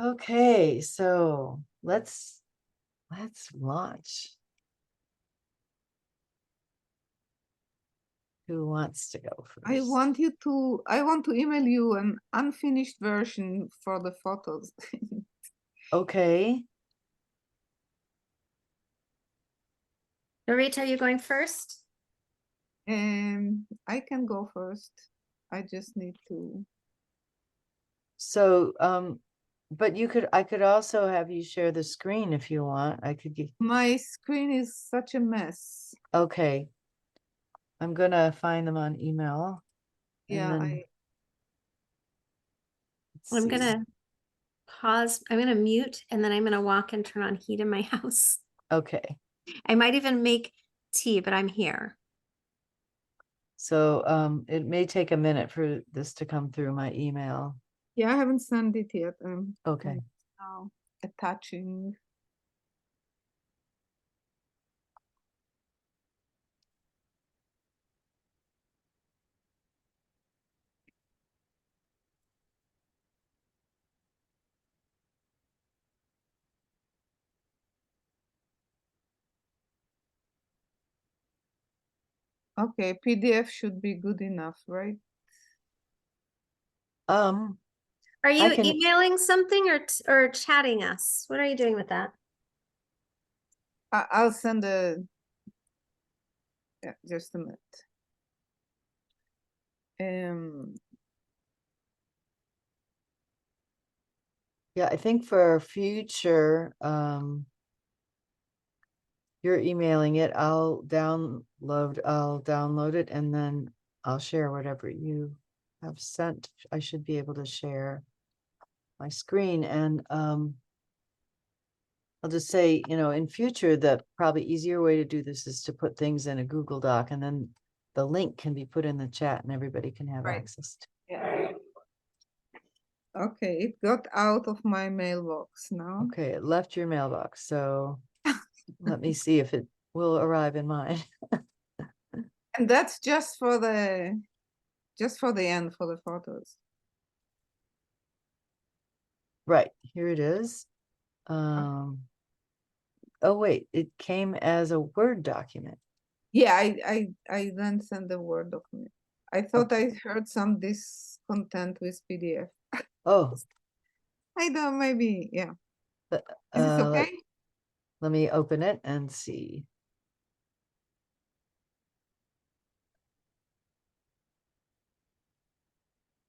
Okay, so let's launch. Who wants to go first? I want to email you an unfinished version for the photos. Okay. Dorit, are you going first? I can go first. I just need to. So, but I could also have you share the screen if you want. I could get, My screen is such a mess. okay. I'm gonna find them on email. Yeah, I'm gonna pause. I'm gonna mute and then I'm gonna walk and turn on heat in my house. Okay. I might even make tea, but I'm here. So, it may take a minute for this to come through my email. yeah, I haven't sent it yet. Okay. Now attaching. Okay, PDF should be good enough, right? Um, Are I you can- emailing something or chatting us? What are you doing with that? I'll send yeah, just a minute. Yeah, I think for future, you're emailing it, I'll download it and then I'll share whatever you have sent. I should be able to share my screen and I'll just say, in future, the probably easier way to do this is to put things in a Google Doc and then the link can be put in the chat and everybody can have Right. access to. Yeah. Okay, it got out of my mailbox now. Okay, it left your mailbox, so let me see if it will arrive in mine. And that's just for the end for the photos. Right, here it is. Oh wait, it came as a Word document. Yeah, I then send the Word document. I thought I heard some discontent with PDF. Oh, I don't, maybe, yeah. but, Is this okay? let me open it and see.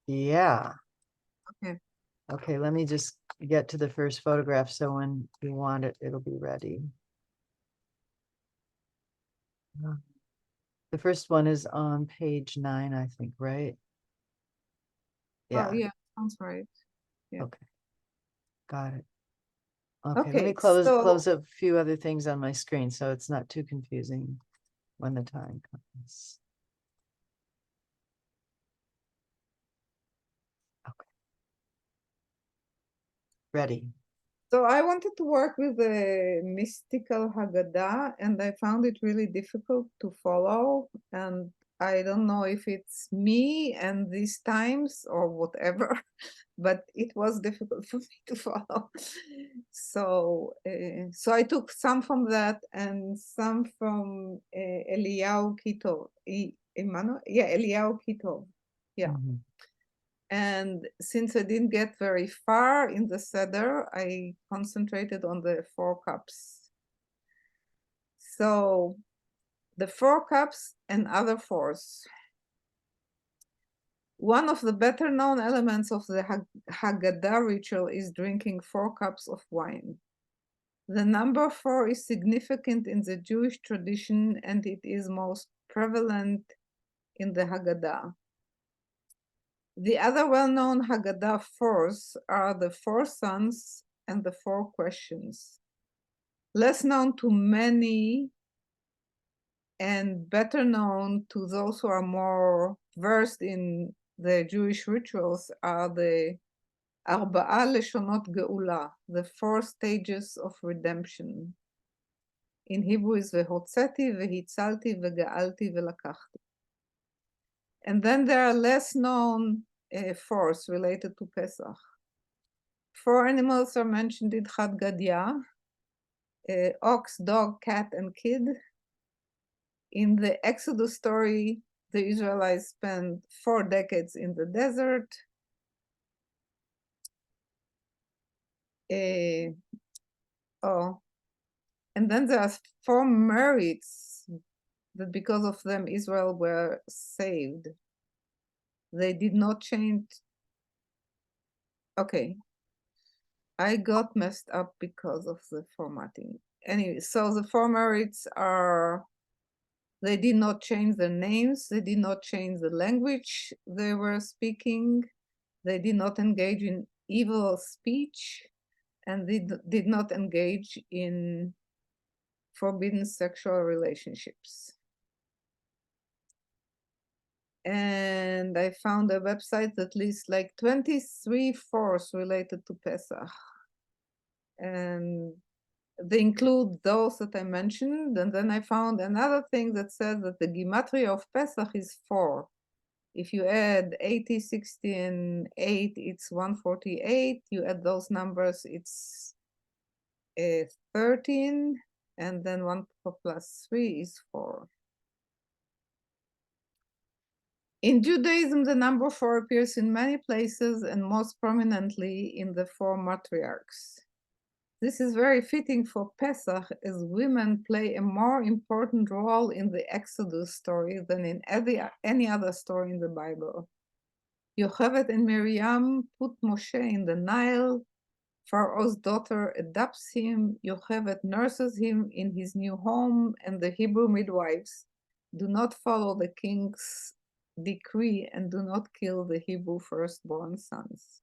Yeah. Okay. Okay, let me just get to the first photograph so when you want it, it'll be ready. The first one is on page 9, I think, right? Yeah. Oh, yeah, sounds right. Yeah. Okay. Got it. Okay, let Okay, me close so a few other things on my screen so it's not too confusing when the time comes. Okay. Ready. So I wanted to work with the mystical Haggadah, and I found it really difficult to follow. And I don't know if it's me and these times or whatever, but it was difficult for me to follow. So, so I took some from that and some from Eliyahu Kitov. Emmanuel? Yeah, Eliyahu Kitov. Yeah. Mm-hmm. And since I didn't get very far in the Seder, I concentrated on the 4 cups. So the 4 cups and other 4s. One of the better known elements of the Haggadah ritual is drinking 4 cups of wine. The number 4 is significant in the Jewish tradition and it is most prevalent in the Haggadah. The other well-known Haggadah 4s are the 4 sons and the 4 questions. Less known to many and better known to those who are more versed in the Jewish rituals are the Arba'a Leshonot Geula, the 4 stages of redemption. In Hebrew is Vehotzeti, Vehitzalti, Vega'alti, Velakachti. And then there are less known 4s related to Pesach. 4 animals are mentioned in Chad Gadya: ox, dog, cat, and kid. In the Exodus story, the Israelites spent 4 decades in the desert. And then there are 4 merits that because of them Israel were saved. They did not change. Okay, I got messed up because of the formatting. Anyway, so the 4 merits are: they did not change their names, they did not change the language they were speaking, they did not engage in evil speech, and they did not engage in forbidden sexual relationships. And I found a website that lists like 23 force related to Pesach. And they include those that I mentioned. And then I found another thing that says that the gematria of Pesach is 4. If you add 80, 60, and 8, it's 148. You add those numbers, it's 13. And then 1 plus 3 is 4. In Judaism, the number 4 appears in many places and most prominently in the 4 matriarchs. This is very fitting for Pesach, as women play a more important role in the Exodus story than in any other story in the Bible. Yocheved and Miriam put Moshe in the Nile. Pharaoh's daughter adopts him. Yocheved nurses him in his new home, and the Hebrew midwives do not follow the king's decree and do not kill the Hebrew firstborn sons.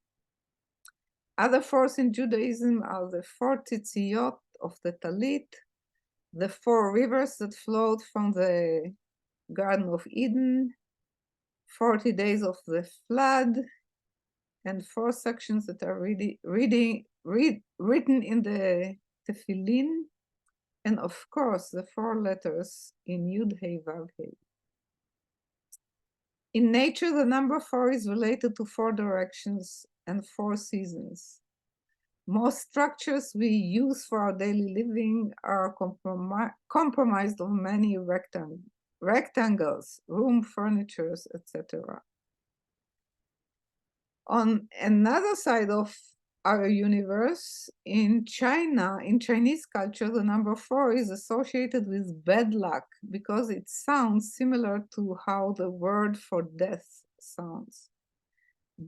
Other 4s in Judaism are the 4 tzitziot of the Talit, the 4 rivers that flowed from the Garden of Eden, 40 days of the flood, and 4 sections that are written in the Tefillin, and of course the 4 letters in Yud Hey Vav Hey. In nature, the number 4 is related to 4 directions and 4 seasons. Most structures we use for our daily living are compromised of many rectangles, room, furnitures, etc. On another side of our universe, in China, in Chinese culture, the number 4 is associated with bad luck because it sounds similar to how the word for death sounds.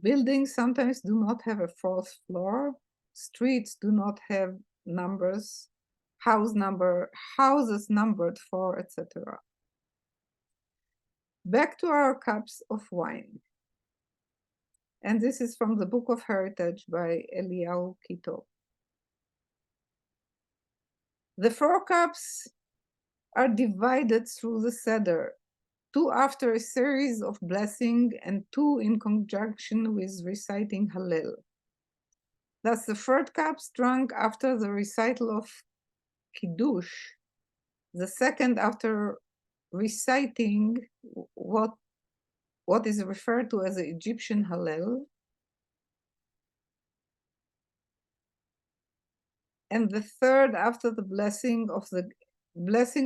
Buildings sometimes do not have a 4th floor. Streets do not have numbers, houses numbered 4, etc. Back to our cups of wine. And this is from the Book of Heritage by Eliyahu Kito. The 4 cups are divided through the Seder, 2 after a series of blessing and 2 in conjunction with reciting Hallel. Thus, the 3rd cup drunk after the recital of Kiddush, the 2nd after reciting what is referred to as the Egyptian Hallel, and the 3rd after the blessing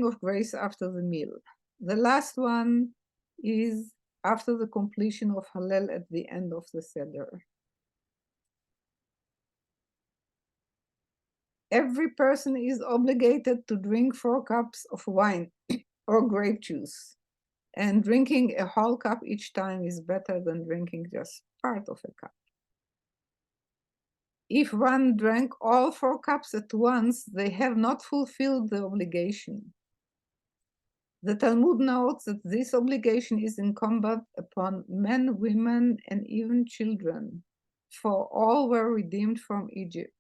of grace after the meal. The last one is after the completion of Hallel at the end of the Seder. Every person is obligated to drink 4 cups of wine or grape juice, and drinking a whole cup each time is better than drinking just part of a cup. If one drank all 4 cups at once, they have not fulfilled the obligation. The Talmud notes that this obligation is incumbent upon men, women, and even children, for all were redeemed from Egypt.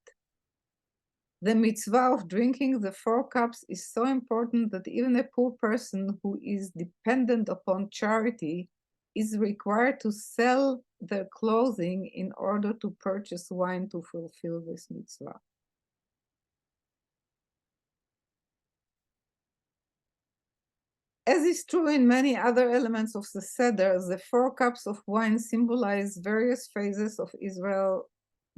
The mitzvah of drinking the 4 cups is so important that even a poor person who is dependent upon charity is required to sell their clothing in order to purchase wine to fulfill this mitzvah. As is true in many other elements of the Seder, the 4 cups of wine symbolize various phases of Israel's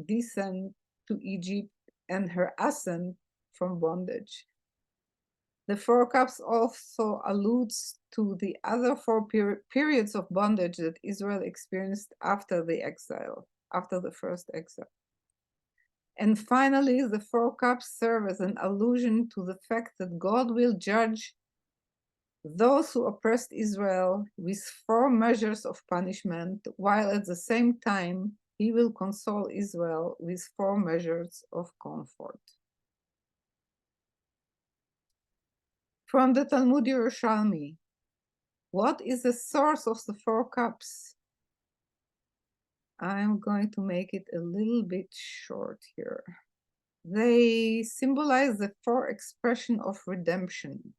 descent to Egypt and her ascent from bondage. The 4 cups also alludes to the other 4 periods of bondage that Israel experienced after the exile, after the first exile. And finally, the 4 cups serve as an allusion to the fact that God will judge those who oppressed Israel with 4 measures of punishment, while at the same time he will console Israel with 4 measures of comfort. From the Talmud Yerushalmi, what is the source of the 4 cups? I'm going to make it a little bit short here. They symbolize the 4 expressions of redemption.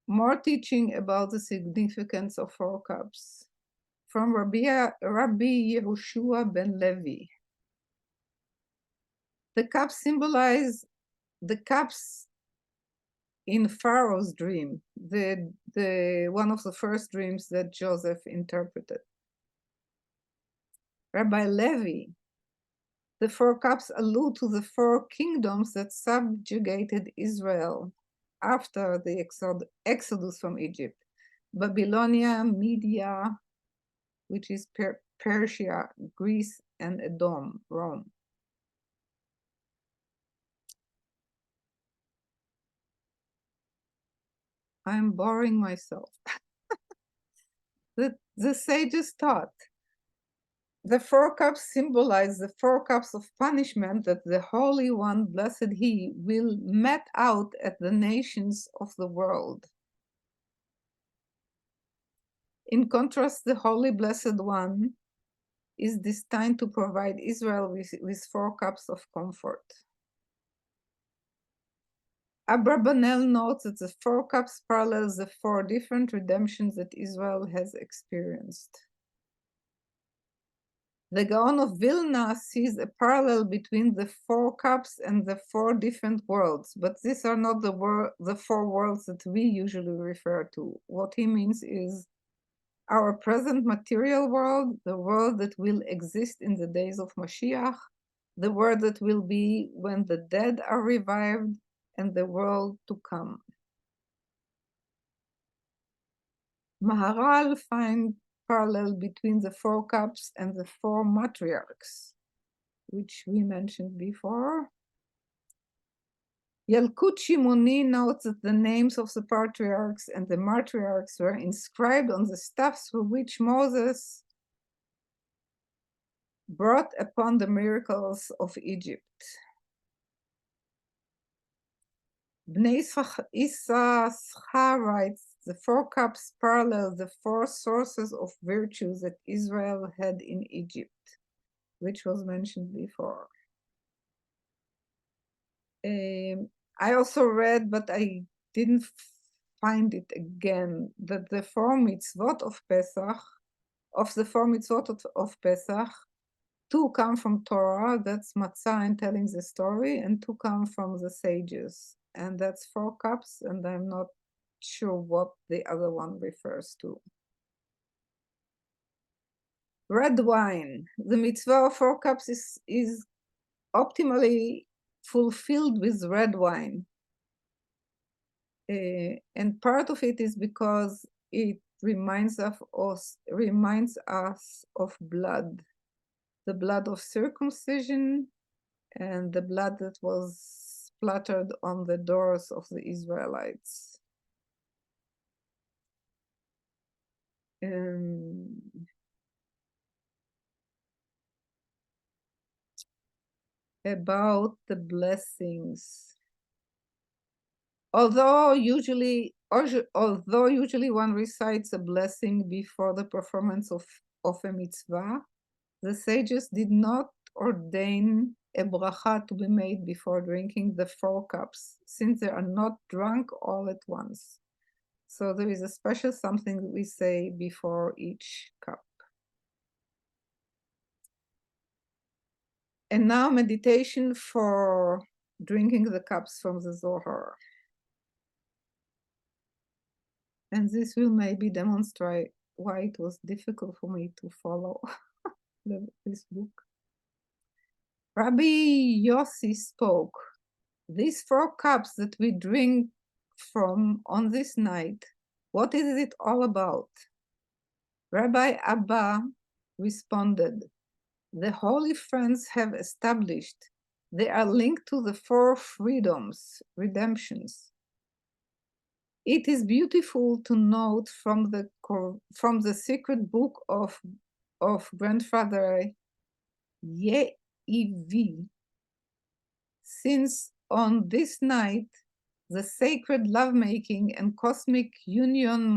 More teaching about the significance of 4 cups from Rabbi Yehoshua ben Levi. The cups symbolize the cups in Pharaoh's dream, the one of the first dreams that Joseph interpreted. Rabbi Levi, the 4 cups allude to the 4 kingdoms that subjugated Israel after the exodus from Egypt: Babylonia, Media, which is Persia, Greece, and Edom, Rome. I'm boring myself. The sages taught the 4 cups symbolize the 4 cups of punishment that the Holy One, blessed He, will met out at the nations of the world. In contrast, the Holy Blessed One is destined to provide Israel with 4 cups of comfort. Abrabanel notes that the 4 cups parallels the 4 different redemptions that Israel has experienced. The Gaon of Vilna sees a parallel between the 4 cups and the 4 different worlds, but these are not the 4 worlds that we usually refer to. What he means is our present material world, the world that will exist in the days of Mashiach, the world that will be when the dead are revived, and the world to come. Maharal finds parallel between the 4 cups and the 4 matriarchs, which we mentioned before. Yalkut Shimoni notes that the names of the patriarchs and the matriarchs were inscribed on the staff through which Moses brought upon the miracles of Egypt. Bnei Issachar writes, the 4 cups parallel the 4 sources of virtues that Israel had in Egypt, which was mentioned before. I also read, but I didn't find it again, that the 4 mitzvot of Pesach, of Pesach, 2 come from Torah, that's matzah and telling the story, and 2 come from the sages, and that's 4 cups, and I'm not sure what the other one refers to. Red wine. The mitzvah of 4 cups is optimally fulfilled with red wine. And part of it is because it reminds us of blood, the blood of circumcision and the blood that was splattered on the doors of the Israelites. About the blessings. Although usually one recites a blessing before the performance of a mitzvah, the sages did not ordain a bracha to be made before drinking the 4 cups, since they are not drunk all at once. So there is a special something that we say before each cup. And now meditation for drinking the cups from the Zohar. And this will maybe demonstrate why it was difficult for me to follow this book. Rabbi Yossi spoke, "These 4 cups that we drink from on this night, what is it all about?" Rabbi Abba responded, "The holy friends have established they are linked to the 4 freedoms, redemptions. It is beautiful to note from the secret book of grandfather Ye'ivi, since on this night the sacred lovemaking and cosmic union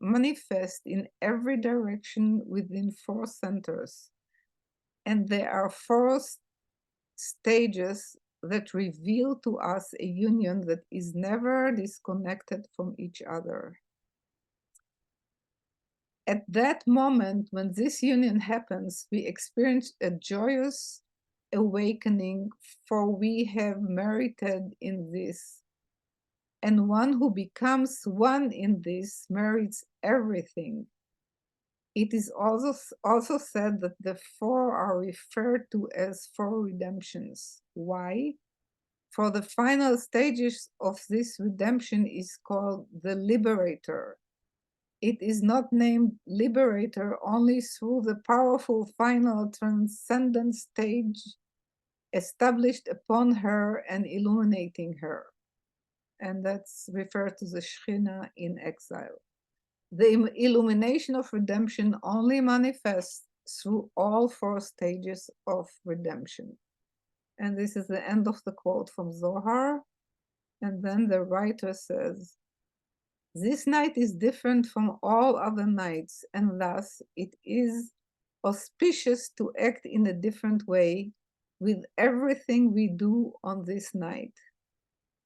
manifest in every direction within 4 centers, and there are 4 stages that reveal to us a union that is never disconnected from each other. At that moment, when this union happens, we experience a joyous awakening, for we have merited in this. And one who becomes one in this merits everything. It is also said that the 4 are referred to as 4 redemptions. Why? For the final stages of this redemption is called the liberator. It is not named liberator only through the powerful final transcendent stage established upon her and illuminating her. And that's referred to the Shekhinah in exile. The illumination of redemption only manifests through all 4 stages of redemption. And this is the end of the quote from Zohar. And then the writer says, "This night is different from all other nights, and thus it is auspicious to act in a different way with everything we do on this night.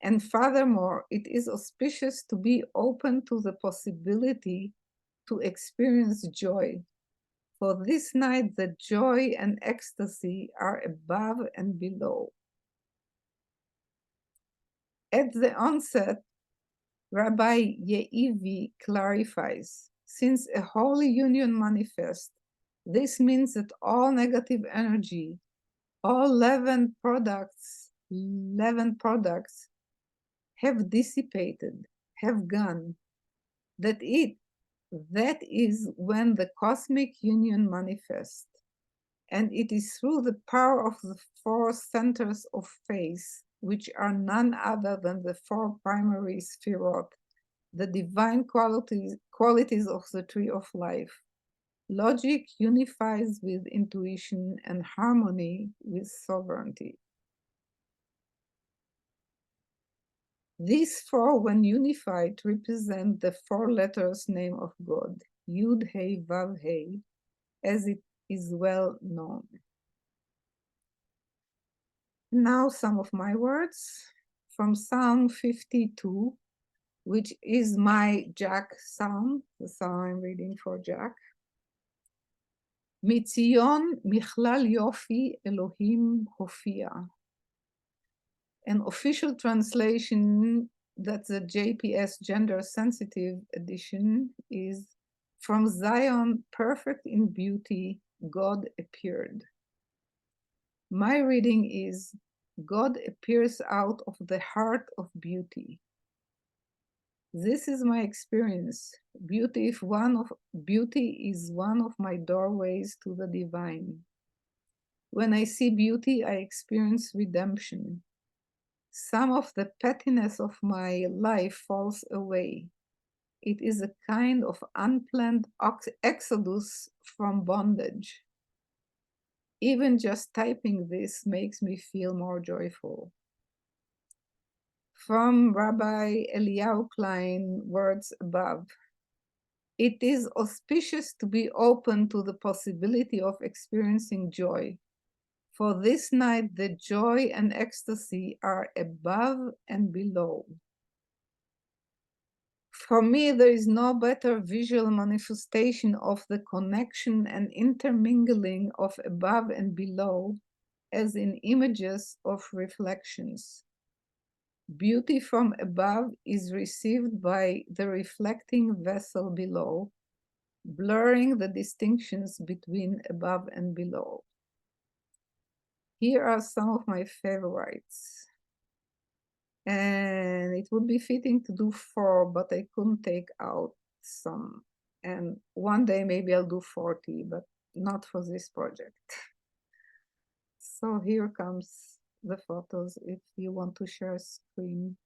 And furthermore, it is auspicious to be open to the possibility to experience joy. For this night, the joy and ecstasy are above and below." At the onset, Rabbi Ye'ivi clarifies, since a holy union manifests, this means that all negative energy, all leaven products have dissipated, have gone. That is when the cosmic union manifests. And it is through the power of the 4 centers of faith, which are none other than the 4 primary sphirot, the divine qualities of the tree of life. Logic unifies with intuition and harmony with sovereignty. These 4, when unified, represent the 4 letters name of God, Yud, He, Vav, He, as it is well known. Now some of my words from Psalm 52, which is my Jack psalm, the psalm I'm reading for Jack. Mitzion Michlal Yofi Elohim Hofia. An official translation, that's the JPS Gender Sensitive Edition, is from Zion, perfect in beauty, God appeared. My reading is, God appears out of the heart of beauty. This is my experience. Beauty is one of my doorways to the divine. When I see beauty, I experience redemption. Some of the pettiness of my life falls away. It is a kind of unplanned exodus from bondage. Even just typing this makes me feel more joyful. From Rabbi Eliyahu Klein, words above. It is auspicious to be open to the possibility of experiencing joy. For this night, the joy and ecstasy are above and below. For me, there is no better visual manifestation of the connection and intermingling of above and below as in images of reflections. Beauty from above is received by the reflecting vessel below, blurring the distinctions between above and below. Here are some of my favorites. And it would be fitting to do 4, but I couldn't take out some. And one day maybe I'll do 40, but not for this project. So here comes the photos if you want to share a screen.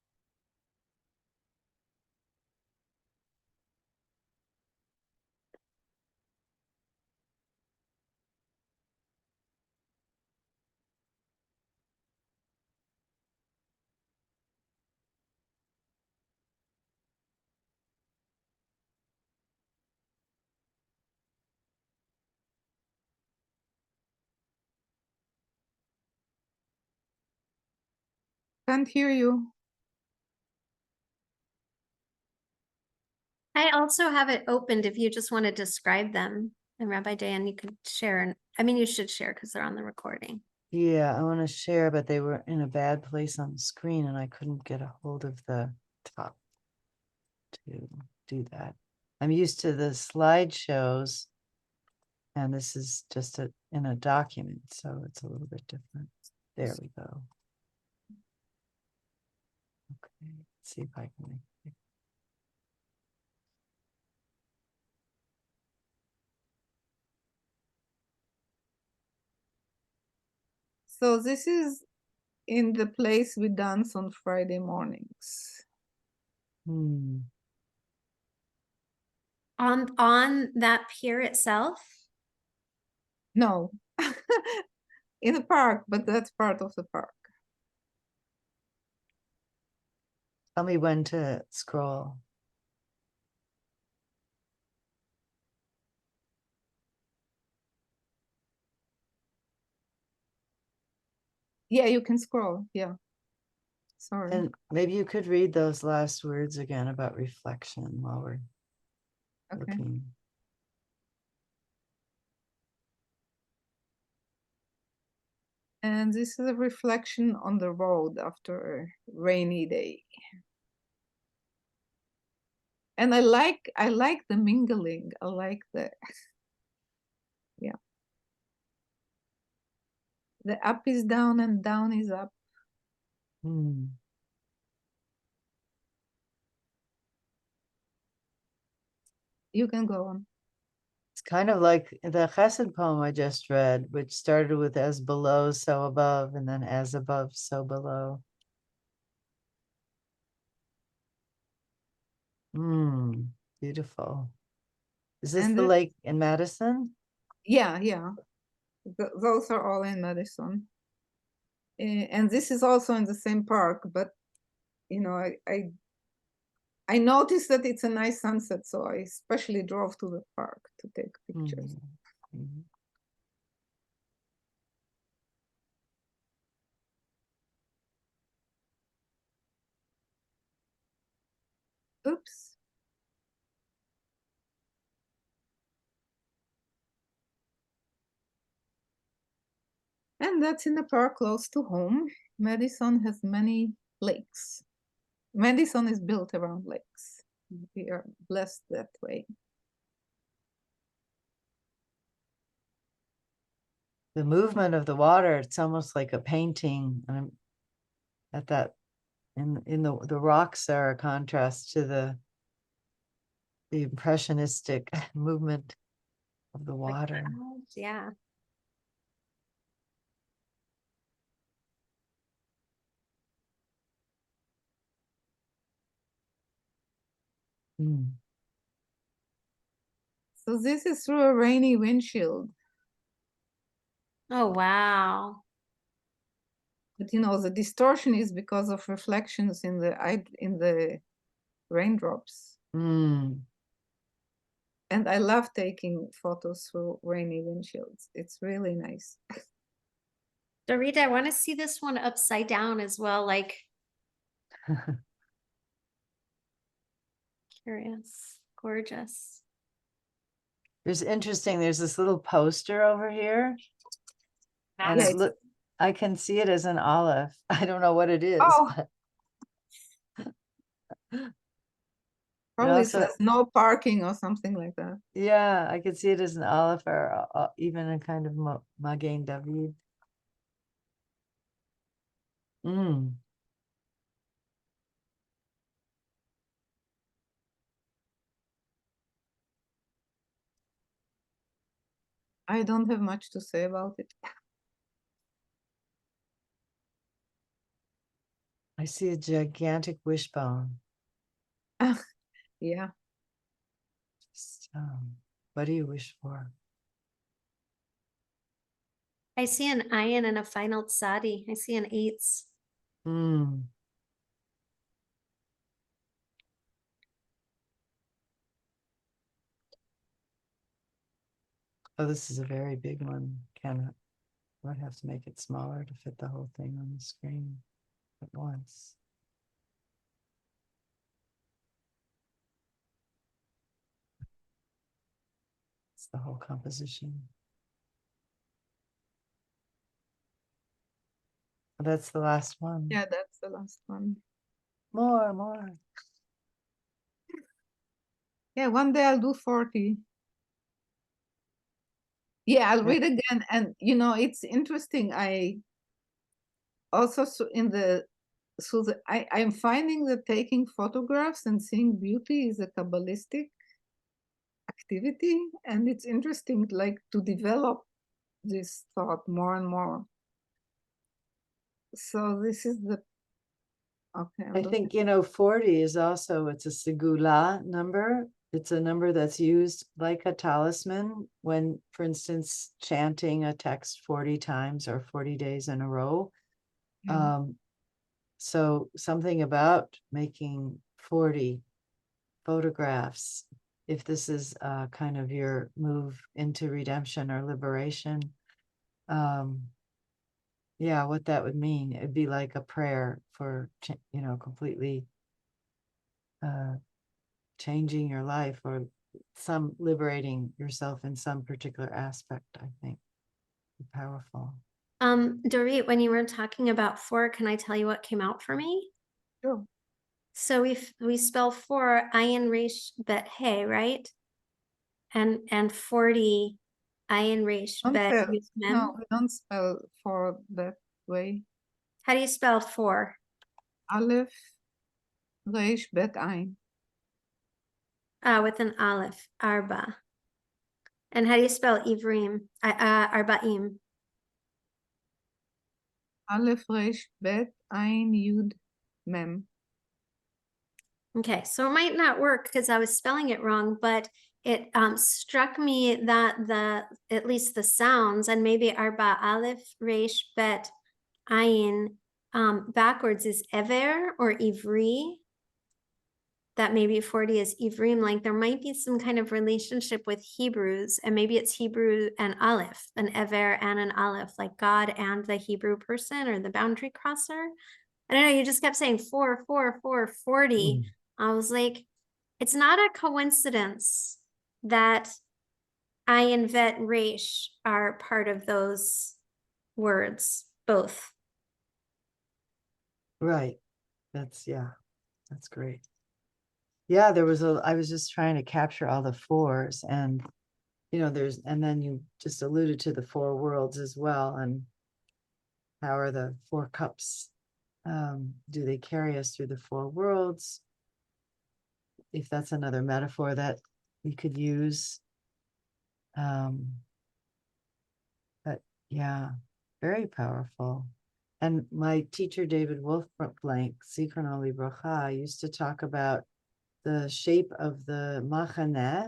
Can't hear you. I also have it opened if you just want to describe them. And Rabbi Dan, you could share. And I mean, you should share because they're on the recording. Yeah, I want to share, but they were in a bad place on the screen and I couldn't get a hold of the top to do that. I'm used to the slideshows and this is just in a document, so it's a little bit different. There we go. Okay, let's see if I can make it. So this is in the place we dance on Friday mornings. On that pier itself? No, in a park, but that's part of the park. Tell me when to scroll. Yeah, you can scroll. Yeah. Sorry. And maybe you could read those last words again about reflection while we're Okay. looking. And this is a reflection on the road after a rainy day. And I like the mingling. I like the yeah. The up is down and down is up. Hmm. You can go on. It's kind of like the Chesed poem I just read, which started with as below, so above, and then as above, so below. Beautiful. Is this And the lake in Madison? yeah. Those are all in Madison. And this is also in the same park, but you know, I noticed that it's a nice sunset, so I especially drove to the park to take pictures. Mhm. Oops. And that's in a park close to home. Madison has many lakes. Madison is built around lakes. We are blessed that way. The movement of the water, it's almost like a painting. And I'm at that in the rocks are a contrast to the impressionistic movement of the water. Yeah. So this is through a rainy windshield. Oh, wow. But you know, the distortion is because of reflections in the raindrops. And I love taking photos through rainy windshields. It's really nice. Dorita, I want to see this one upside down as well. Like, curious, gorgeous. There's this little poster over here. And Yeah, I can see it as an olive. I don't know what it is. oh, but Probably also, says no parking or something like that. yeah, I could see it as an Aleph or even a kind of Magen David. Mm. I don't have much to say about it. I see a gigantic wishbone. Yeah. Just, what do you wish for? I see an ayin and a final tzadi. I see an eights. Mm. Oh, this is a very big one. Cannot. Might have to make it smaller to fit the whole thing on the screen at once. It's the whole composition. Oh, that's the last one. Yeah, that's the last one. More. Yeah, one day I'll do 40. Yeah, I'll Yeah. read again. And you know, it's interesting. I also I'm finding that taking photographs and seeing beauty is a Kabbalistic activity. And it's interesting like to develop this thought more and more. So this is the okay. I think, 40 is also, it's a segula number. It's a number that's used like a talisman when, for instance, chanting a text 40 times or 40 days in a row. Yeah. So something about making 40 photographs, if this is kind of your move into redemption or liberation, yeah, what that would mean, it'd be like a prayer for, completely changing your life or some liberating yourself in some particular aspect, I think. Powerful. Dorit, when you were talking about four, can I tell you what came out for me? Sure. So we spell four ayin resh bet hey, right? And 40 ayin resh Don't bet spell, yud mem. no, we don't spell for that way. How do you spell four? Aleph, Reish, Bet, Ein. With an aleph, arba. And how do you spell ivrim? Arbaim. Aleph, Reish, Bet, Ein, Yud, Mem. Okay, so it might not work because I was spelling it wrong, but it struck me that at least the sounds, and maybe arba aleph resh bet ayin backwards is ever or ivri. That maybe 40 is ivrim, like there might be some kind of relationship with Hebrews, and maybe it's Hebrew and aleph, an ever and an aleph, like God and the Hebrew person or the boundary crosser. I don't know, you just kept saying 4, 4, 4, 40. I was like, it's not a coincidence that ayin vet resh are part of those words, both. Right. That's great. Yeah, I was just trying to capture all the fours, and and then you just alluded to the four worlds as well, and how are the four cups, do they carry us through the four worlds? If that's another metaphor that we could use. But yeah, very powerful. And my teacher, David Wolfblank, Zichrono Livracha, used to talk about the shape of the machaneh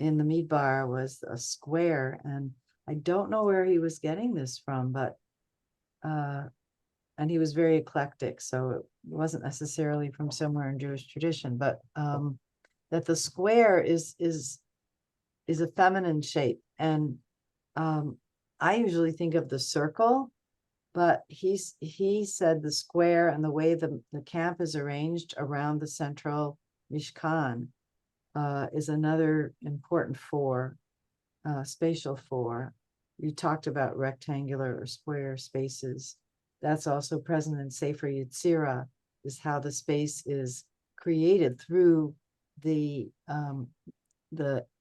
in the midbar was a square. And I don't know where he was getting this from, but and he was very eclectic, so it wasn't necessarily from somewhere in Jewish tradition, but that the square is a feminine shape. And I usually think of the circle, but he said the square and the way the camp is arranged around the central Mishkan is another important four, spatial four. You talked about rectangular or square spaces. That's also present in Sefer Yetzirah, is how the space is created through the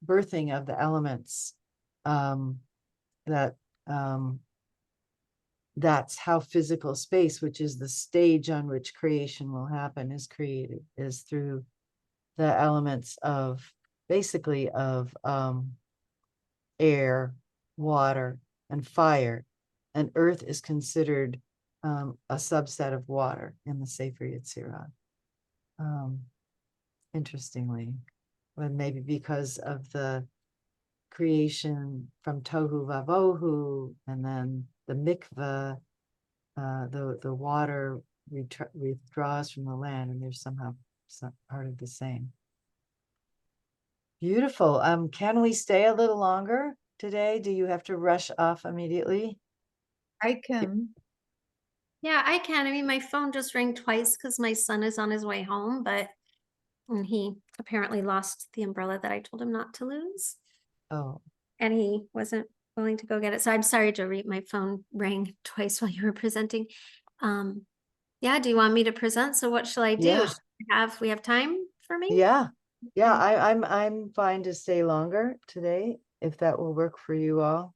birthing of the elements, that that's how physical space, which is the stage on which creation will happen, is created, is through the elements of basically of air, water, and fire. And earth is considered a subset of water in the Sefer Yetzirah. Interestingly, but maybe because of the creation from Tohu Vavohu, and then the mikveh, the water withdraws from the land, and there's somehow some part of the same. Beautiful. Can we stay a little longer today? Do you have to rush off immediately? I can. Yeah, I can. I mean, my phone just rang twice because my son is on his way home, but he apparently lost the umbrella that I told him not to lose. Oh, And he wasn't willing to go get it. So I'm sorry, Dorit, my phone rang twice while you were presenting. Yeah, do you want me to present? So what shall I do? Yeah. Should we have time for me? yeah. Yeah, Okay. I'm fine to stay longer today, if that will work for you all.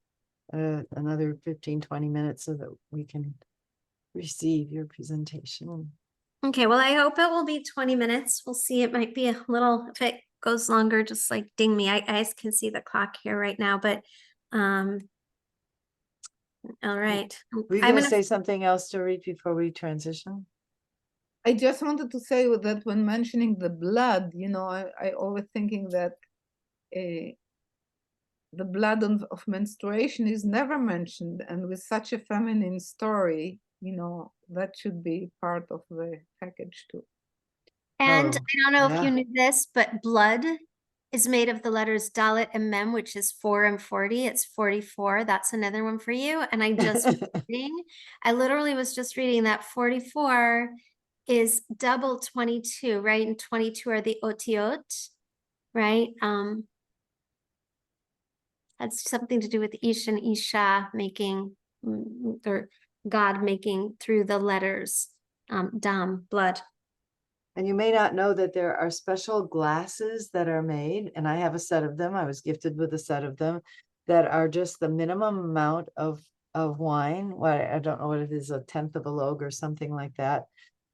Another 15-20 minutes so that we can receive your presentation. Okay, well, I hope it will be 20 minutes. We'll see. It might be a little, if it goes longer, just like ding me. I can see the clock here right now, but all right. Were you I'm gonna gonna say something else to read before we transition? I just wanted to say that when mentioning the blood, you know, I always thinking that the blood of menstruation is never mentioned, and with such a feminine story, you know, that should be part of the package too. And Oh, I don't know if you yeah. knew this, but blood is made of the letters Dalet and Mem, which is 4 and 40. It's 44. That's another one for you. And I literally was just reading that 44 is double 22, right? And 22 are the otiot, right? That's something to do with Ish and Isha making, or God making through the letters, dam, blood. And you may not know that there are special glasses that are made, and I have a set of them. I was gifted with a set of them that are just the minimum amount of wine. What, I don't know what it is, 1/10 of a log or something like that,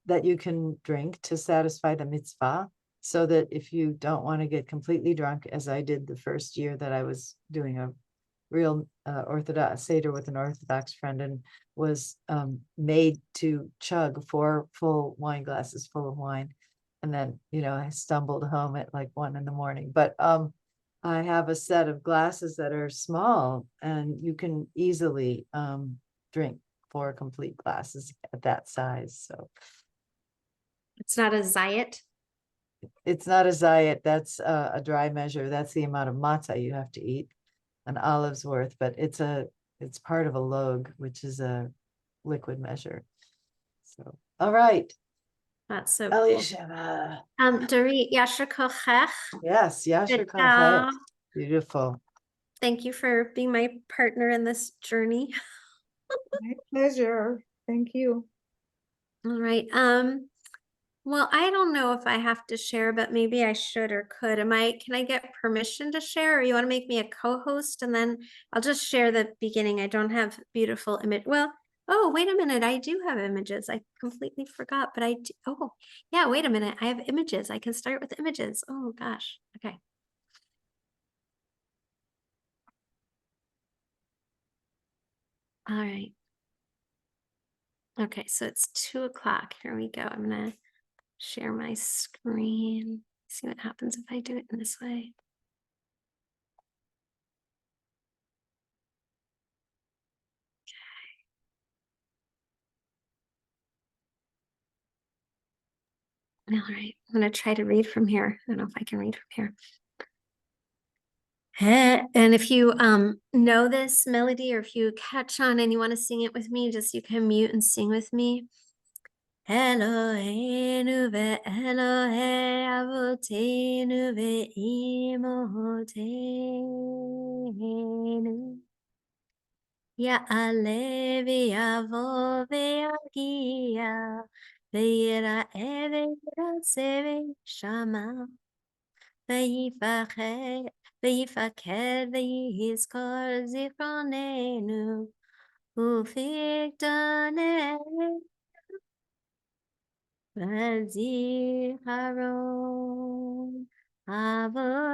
that you can drink to satisfy the mitzvah. So that if you don't want to get completely drunk, as I did the first year that I was doing a real Orthodox Seder with an Orthodox friend, and was made to chug 4 full wine glasses full of wine. And then, I stumbled home at like 1 a.m. But I have a set of glasses that are small, and you can easily drink 4 complete glasses at that size. So It's not a zayat. it's not a zayat, that's a dry measure. That's the amount of matzah you have to eat, an olive's worth, but it's part of a log, which is a liquid measure. So, all right. That's so cool. Elisheva. Dorit, Yasher Kochech. Yes, Yasher Good job. Kochech. Beautiful. Thank you for being my partner in this journey. My pleasure. Thank you. All right. Well, I don't know if I have to share, but maybe I should or could. Can I get permission to share, or you want to make me a co-host and then I'll just share the beginning. I don't have beautiful image. Well, oh, wait a minute. I do have images. I completely forgot, but oh, yeah, wait a minute. I have images. I can start with images. Oh gosh. Okay. All right. Okay, so it's 2 o'clock. Here we go. I'm gonna share my screen. See what happens if I do it in this way. Okay. All right, I'm gonna try to read from here. I don't know if I can read from here. And if you know this melody, or if you catch on and you want to sing it with me, just you can mute and sing with me. Eloheinu ve'Elohei avoteinu ve'imoteinu Ya'aleh v'yavo ve'yagia ve'yira'eh ve'yiraseh ve'yishama ויפקד ויזכור זיכרוננו ופקדוננו וזיכרון אבותינו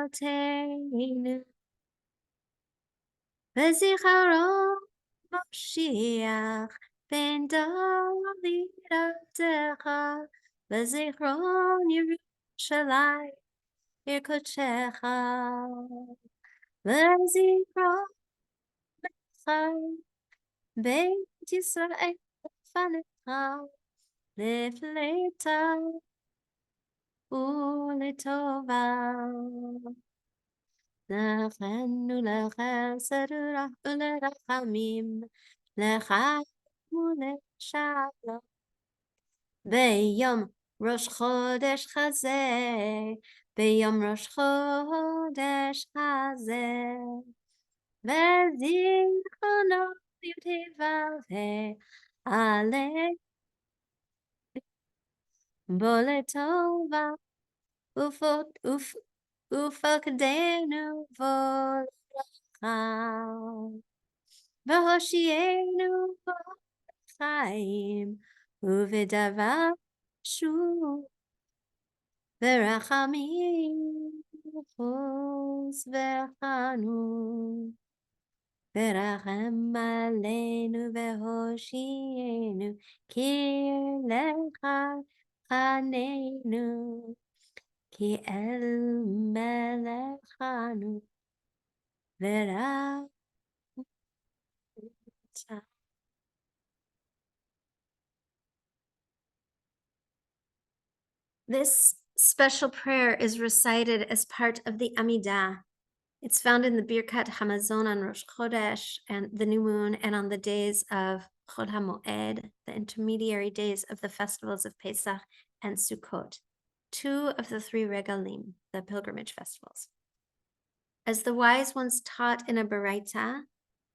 וזיכרון משיח בן דוד עבדך וזיכרון ירושלים עיר קודשך וזיכרון בית ישראל לפניך לפליטה ולטובה לכן ולחסד ולרחמים לך ולשלום ביום ראש חודש חזה ביום ראש חודש חזה וזיכרונו י"ו עלה בו לטובה ופקדנו בו לברכה והושיענו בו לחיים ובדבר שוב ורחמים וחוס וחנון ורחם עלינו והושיענו כי לך חננו כי אל מלכנו ורק This special prayer is recited as part of the Amidah. It's found in the Birkat Hamazon on Rosh Chodesh and the new moon and on the days of Chod HaMoed, the intermediary days of the festivals of Pesach and Sukkot, 2 of the 3 Regalim, the pilgrimage festivals. As the wise ones taught in a Baraita,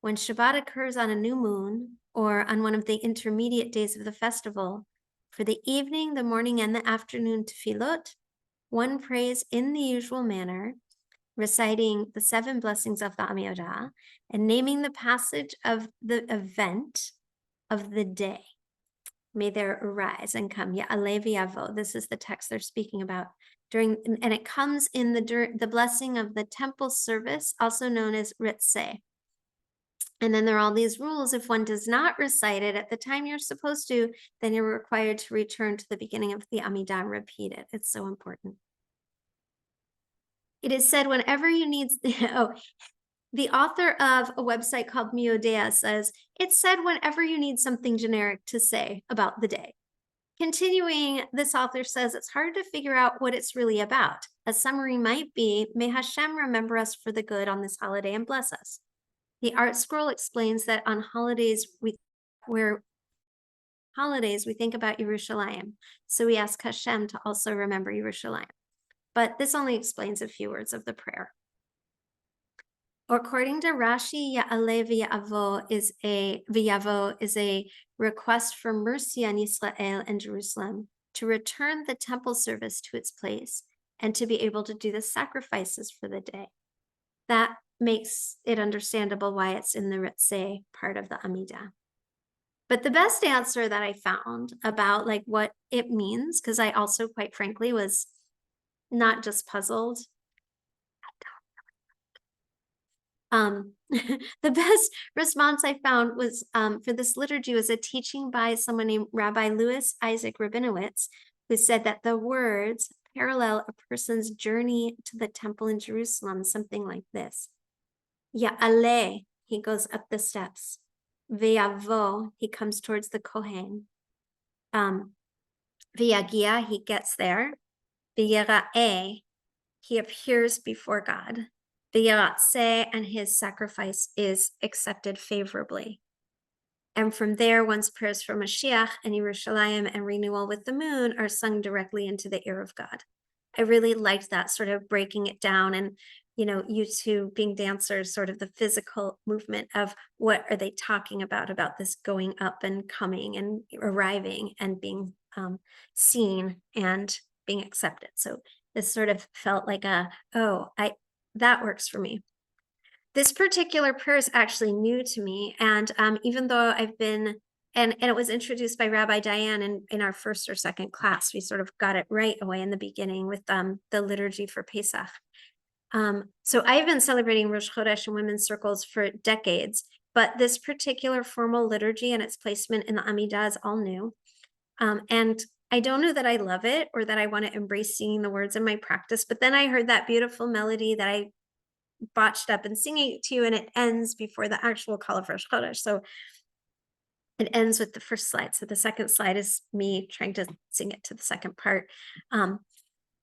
when Shabbat occurs on a new moon or on one of the intermediate days of the festival, for the evening, the morning, and the afternoon tefillot, one prays in the usual manner, reciting the 7 blessings of the Amidah and naming the passage of the event of the day. May there arise and come. Ya'aleh v'yavo. This is the text they're speaking about. And it comes in the blessing of the temple service, also known as ritzeh. And then there are all these rules. If one does not recite it at the time you're supposed to, then you're required to return to the beginning of the Amidah and repeat it. It's so important. It is said whenever you need, the author of a website called Miodea says, it's said whenever you need something generic to say about the day. Continuing, this author says it's hard to figure out what it's really about. A summary might be, may Hashem remember us for the good on this holiday and bless us. The Art Scroll explains that on holidays, we think about Yerushalayim. So we ask Hashem to also remember Yerushalayim. But this only explains a few words of the prayer. According to Rashi, Ya'aleh v'yavo is a request for mercy on Israel and Jerusalem to return the temple service to its place and to be able to do the sacrifices for the day. That makes it understandable why it's in the Ritzeh part of the Amidah. But the best answer that I found about like what it means, because I also quite frankly was not just puzzled. The best response I found was for this liturgy was a teaching by someone named Rabbi Louis Isaac Rabinowitz, who said that the words parallel a person's journey to the temple in Jerusalem, something like this. Ya'aleh, he goes up the steps. Ve'yavo, he comes towards the Kohen. Ve'yagia, he gets there. Ve'yira'eh, he appears before God. Ve'yiratzeh, and his sacrifice is accepted favorably. And from there, one's prayers for Mashiach and Yerushalayim and renewal with the moon are sung directly into the ear of God. I really liked that, sort of breaking it down, and you two being dancers, sort of the physical movement of what are they talking about this going up and coming and arriving and being seen and being accepted. So This sort of felt like that works for me. This particular prayer is actually new to me. And even though I've been, and it was introduced by Rabbi Diane in our first or second class, we sort of got it right away in the beginning with the liturgy for Pesach. So I've been celebrating Rosh Chodesh in women's circles for decades, but this particular formal liturgy and its placement in the Amidah is all new. And I don't know that I love it or that I want to embrace singing the words in my practice, but then I heard that beautiful melody that I botched up and singing it to you, and it ends before the actual call of Rosh Chodesh. So it ends with the first slide. So the second slide is me trying to sing it to the second part.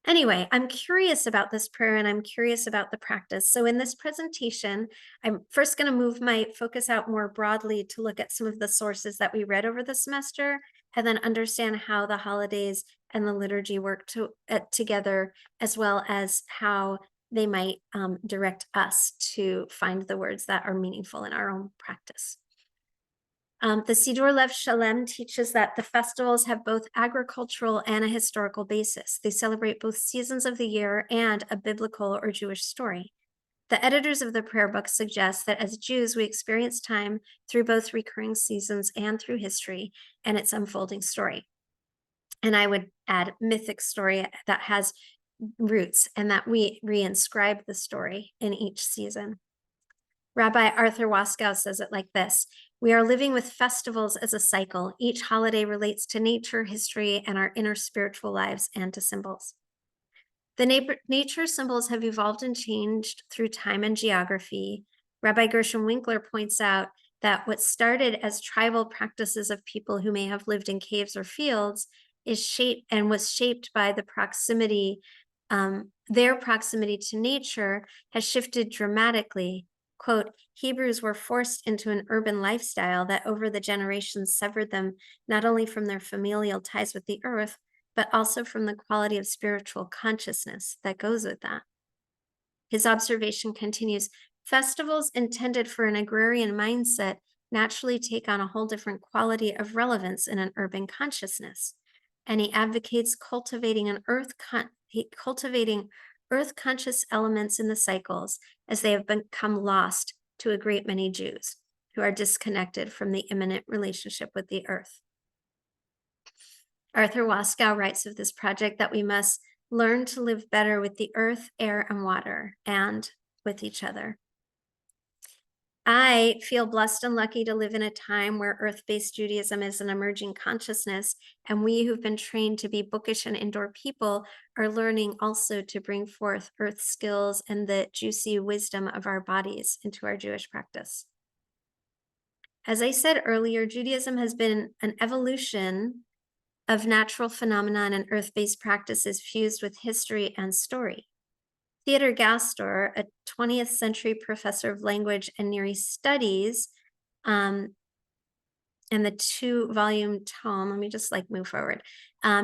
Anyway, I'm curious about this prayer and I'm curious about the practice. So in this presentation, I'm first going to move my focus out more broadly to look at some of the sources that we read over the semester, and then understand how the holidays and the liturgy work together, as well as how they might direct us to find the words that are meaningful in our own practice. The Siddur Lev Shalem teaches that the festivals have both agricultural and a historical basis. They celebrate both seasons of the year and a biblical or Jewish story. The editors of the prayer book suggest that as Jews, we experience time through both recurring seasons and through history and its unfolding story. And I would add mythic story that has roots, and that we reinscribe the story in each season. Rabbi Arthur Waskow says it like this: we are living with festivals as a cycle. Each holiday relates to nature, history, and our inner spiritual lives, and to symbols. The nature symbols have evolved and changed through time and geography. Rabbi Gershom Winkler points out that what started as tribal practices of people who may have lived in caves or fields was shaped by the proximity, their proximity to nature has shifted dramatically. Quote, Hebrews were forced into an urban lifestyle that over the generations severed them not only from their familial ties with the earth, but also from the quality of spiritual consciousness that goes with that. His observation continues, festivals intended for an agrarian mindset naturally take on a whole different quality of relevance in an urban consciousness. And he advocates cultivating earth-conscious elements in the cycles, as they have become lost to a great many Jews who are disconnected from the immanent relationship with the earth. Arthur Waskow writes of this project that we must learn to live better with the earth, air, and water, and with each other. I feel blessed and lucky to live in a time where earth-based Judaism is an emerging consciousness, and we who've been trained to be bookish and indoor people are learning also to bring forth earth skills and the juicy wisdom of our bodies into our Jewish practice. As I said earlier, Judaism has been an evolution of natural phenomenon and earth-based practices fused with history and story. Theodor Gastor, a 20th century professor of language and Near East studies, and the 2-volume tome, let me just move forward.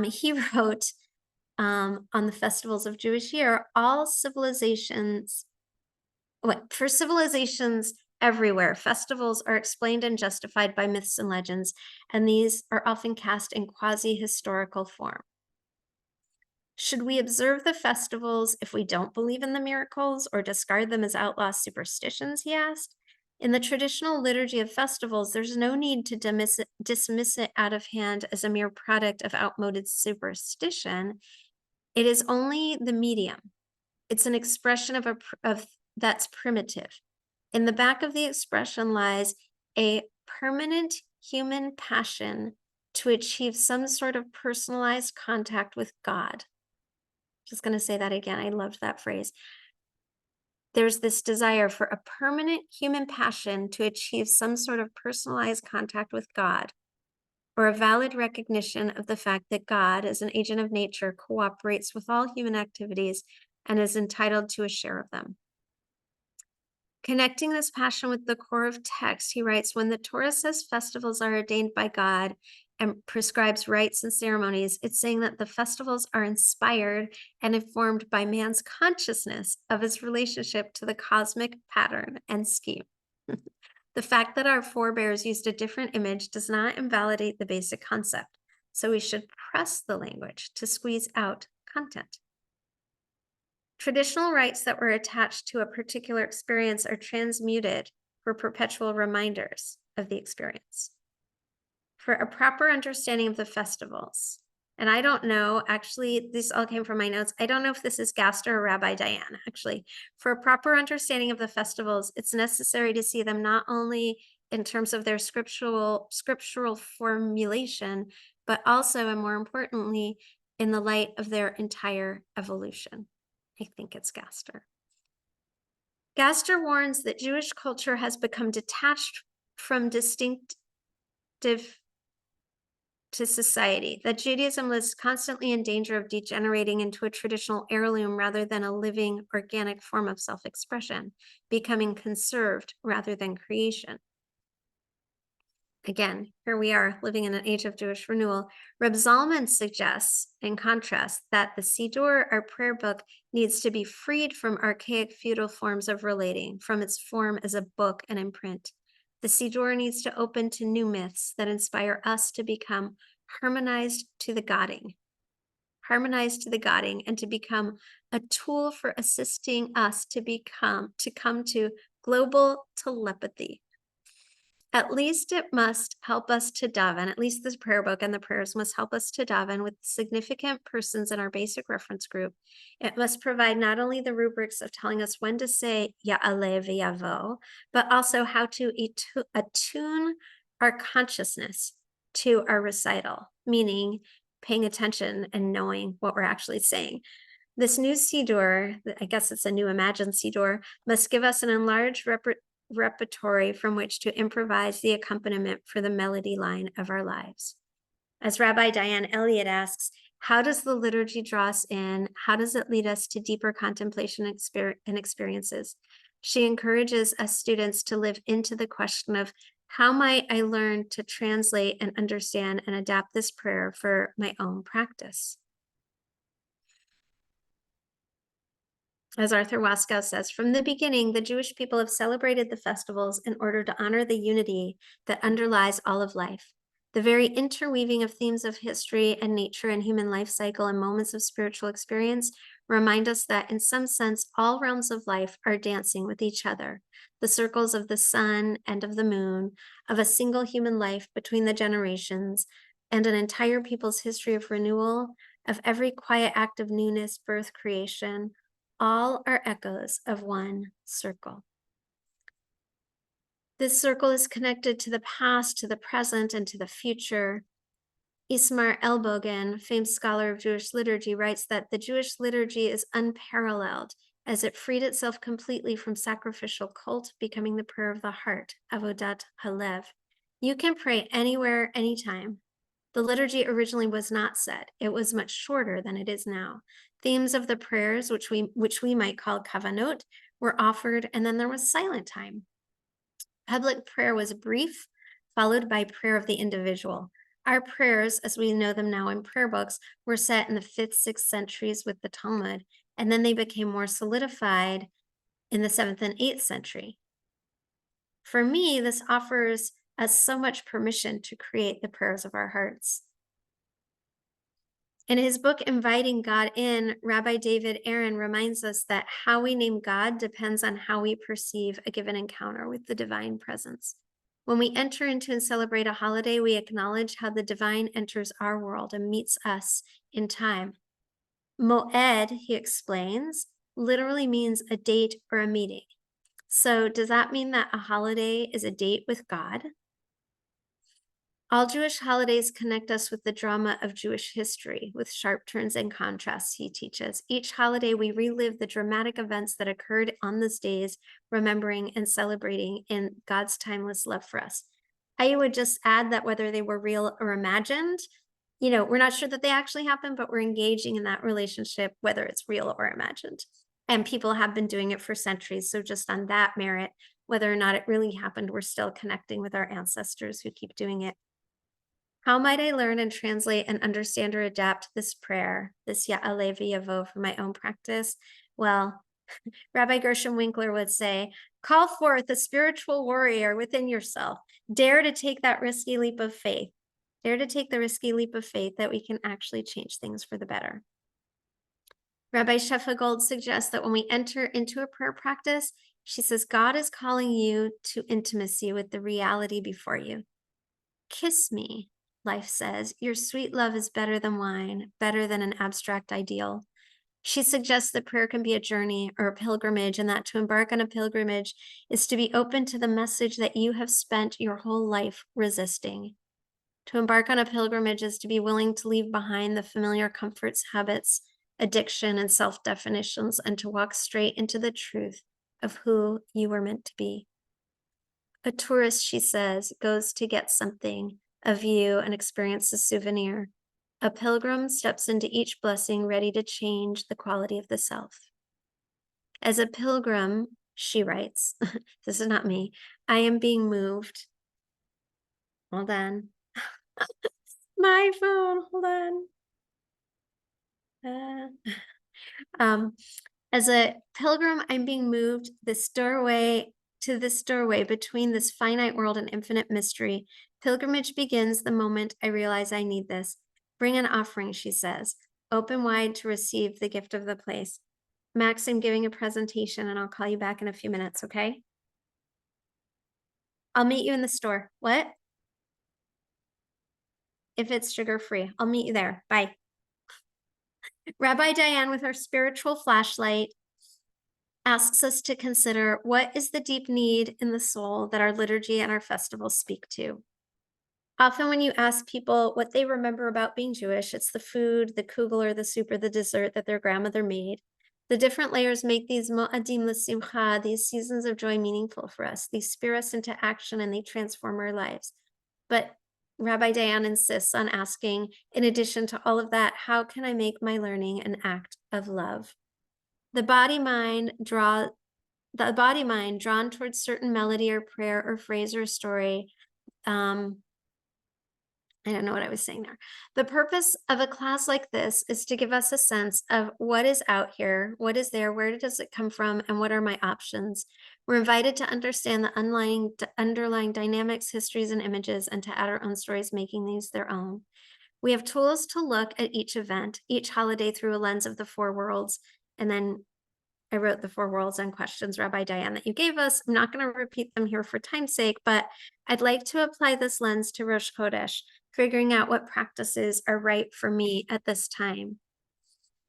He wrote on the festivals of Jewish year, for civilizations everywhere, festivals are explained and justified by myths and legends, and these are often cast in quasi-historical form. Should we observe the festivals if we don't believe in the miracles or discard them as outlaw superstitions, he asked? In the traditional liturgy of festivals, there's no need to dismiss it out of hand as a mere product of outmoded superstition. It is only the medium. It's an expression of that's primitive. In the back of the expression lies a permanent human passion to achieve some sort of personalized contact with God. Just going to say that again. I loved that phrase. There's this desire for a permanent human passion to achieve some sort of personalized contact with God, or a valid recognition of the fact that God, as an agent of nature, cooperates with all human activities and is entitled to a share of them. Connecting this passion with the core of text, he writes, when the Torah says festivals are ordained by God and prescribes rites and ceremonies, it's saying that the festivals are inspired and informed by man's consciousness of his relationship to the cosmic pattern and scheme. The fact that our forebears used a different image does not invalidate the basic concept, so we should press the language to squeeze out content. Traditional rites that were attached to a particular experience are transmuted for perpetual reminders of the experience. For a proper understanding of the festivals, and I don't know, actually, this all came from my notes. I don't know if this is Gaster or Rabbi Diane, actually. For a proper understanding of the festivals, it's necessary to see them not only in terms of their scriptural formulation, but also, and more importantly, in the light of their entire evolution. I think it's Gaster. Gaster warns that Jewish culture has become detached from distinctive to society, that Judaism was constantly in danger of degenerating into a traditional heirloom rather than a living, organic form of self-expression, becoming conserved rather than creation. Again, here we are living in an age of Jewish renewal. Reb Zalman suggests, in contrast, that the Siddur, our prayer book, needs to be freed from archaic feudal forms of relating, from its form as a book and imprint. The Siddur needs to open to new myths that inspire us to become harmonized to the Godding, and to become a tool for assisting us to come to global telepathy. At least it must help us to daven, at least this prayer book and the prayers must help us to daven with significant persons in our basic reference group. It must provide not only the rubrics of telling us when to say Ya'aleh v'yavo, but also how to attune our consciousness to our recital, meaning paying attention and knowing what we're actually saying. This new Siddur, I guess it's a new imagined Siddur, must give us an enlarged repertory from which to improvise the accompaniment for the melody line of our lives. As Rabbi Diane Elliott asks, how does the liturgy draw us in? How does it lead us to deeper contemplation and experiences? She encourages us students to live into the question of how might I learn to translate and understand and adapt this prayer for my own practice? As Arthur Waskow says, from the beginning, the Jewish people have celebrated the festivals in order to honor the unity that underlies all of life. The very interweaving of themes of history and nature and human life cycle and moments of spiritual experience remind us that, in some sense, all realms of life are dancing with each other. The circles of the sun and of the moon, of a single human life between the generations, and an entire people's history of renewal, of every quiet act of newness, birth, creation, all are echoes of one circle. This circle is connected to the past, to the present, and to the future. Ismar Elbogen, famed scholar of Jewish liturgy, writes that the Jewish liturgy is unparalleled as it freed itself completely from sacrificial cult, becoming the prayer of the heart, Avodat Halev. You can pray anywhere, anytime. The liturgy originally was not said. It was much shorter than it is now. Themes of the prayers, which we might call kavanot, were offered, and then there was silent time. Public prayer was brief, followed by prayer of the individual. Our prayers, as we know them now in prayer books, were set in the 5th, 6th centuries with the Talmud, and then they became more solidified in the 7th and 8th century. For me, this offers us so much permission to create the prayers of our hearts. In his book, Inviting God In, Rabbi David Aaron reminds us that how we name God depends on how we perceive a given encounter with the divine presence. When we enter into and celebrate a holiday, we acknowledge how the divine enters our world and meets us in time. Moed, he explains, literally means a date or a meeting. So does that mean that a holiday is a date with God? All Jewish holidays connect us with the drama of Jewish history, with sharp turns and contrasts, he teaches. Each holiday, we relive the dramatic events that occurred on those days, remembering and celebrating in God's timeless love for us. I would just add that whether they were real or imagined, we're not sure that they actually happened, but we're engaging in that relationship, whether it's real or imagined. And people have been doing it for centuries. So just on that merit, whether or not it really happened, we're still connecting with our ancestors who keep doing it. How might I learn and translate and understand or adapt this prayer, this Ya'aleh v'yavo, for my own practice? Well, Rabbi Gershom Winkler would say, call forth a spiritual warrior within yourself. Dare to take that risky leap of faith. Dare to take the risky leap of faith that we can actually change things for the better. Rabbi Shefa Gold suggests that when we enter into a prayer practice, she says, God is calling you to intimacy with the reality before you. Kiss me, life says. Your sweet love is better than wine, better than an abstract ideal. She suggests that prayer can be a journey or a pilgrimage, and that to embark on a pilgrimage is to be open to the message that you have spent your whole life resisting. To embark on a pilgrimage is to be willing to leave behind the familiar comforts, habits, addiction, and self-definitions, and to walk straight into the truth of who you were meant to be. A tourist, she says, goes to get something, a view, and experience a souvenir. A pilgrim steps into each blessing ready to change the quality of the self. As a pilgrim, she writes, this is not me, I am being moved. Hold on. My phone, hold on. As a pilgrim, I'm being moved this doorway between this finite world and infinite mystery. Pilgrimage begins the moment I realize I need this. Bring an offering, she says, open wide to receive the gift of the place. Max, I'm giving a presentation and I'll call you back in a few minutes, okay? I'll meet you in the store. What? If it's sugar-free, I'll meet you there. Bye. Rabbi Diane, with her spiritual flashlight, asks us to consider what is the deep need in the soul that our liturgy and our festivals speak to. Often when you ask people what they remember about being Jewish, it's the food, the kugel or the soup or the dessert that their grandmother made. The different layers make these mo'adim l'simcha, these seasons of joy, meaningful for us. They spear us into action and they transform our lives. But Rabbi Diane insists on asking, in addition to all of that, how can I make my learning an act of love? The body-mind drawn towards certain melody or prayer or phrase or story. I don't know what I was saying there. The purpose of a class like this is to give us a sense of what is out here, what is there, where does it come from, and what are my options. We're invited to understand the underlying dynamics, histories, and images, and to add our own stories, making these their own. We have tools to look at each event, each holiday through a lens of the four worlds, and then I wrote the four worlds and questions, Rabbi Diane, that you gave us. I'm not going to repeat them here for time's sake, but I'd like to apply this lens to Rosh Chodesh, figuring out what practices are right for me at this time.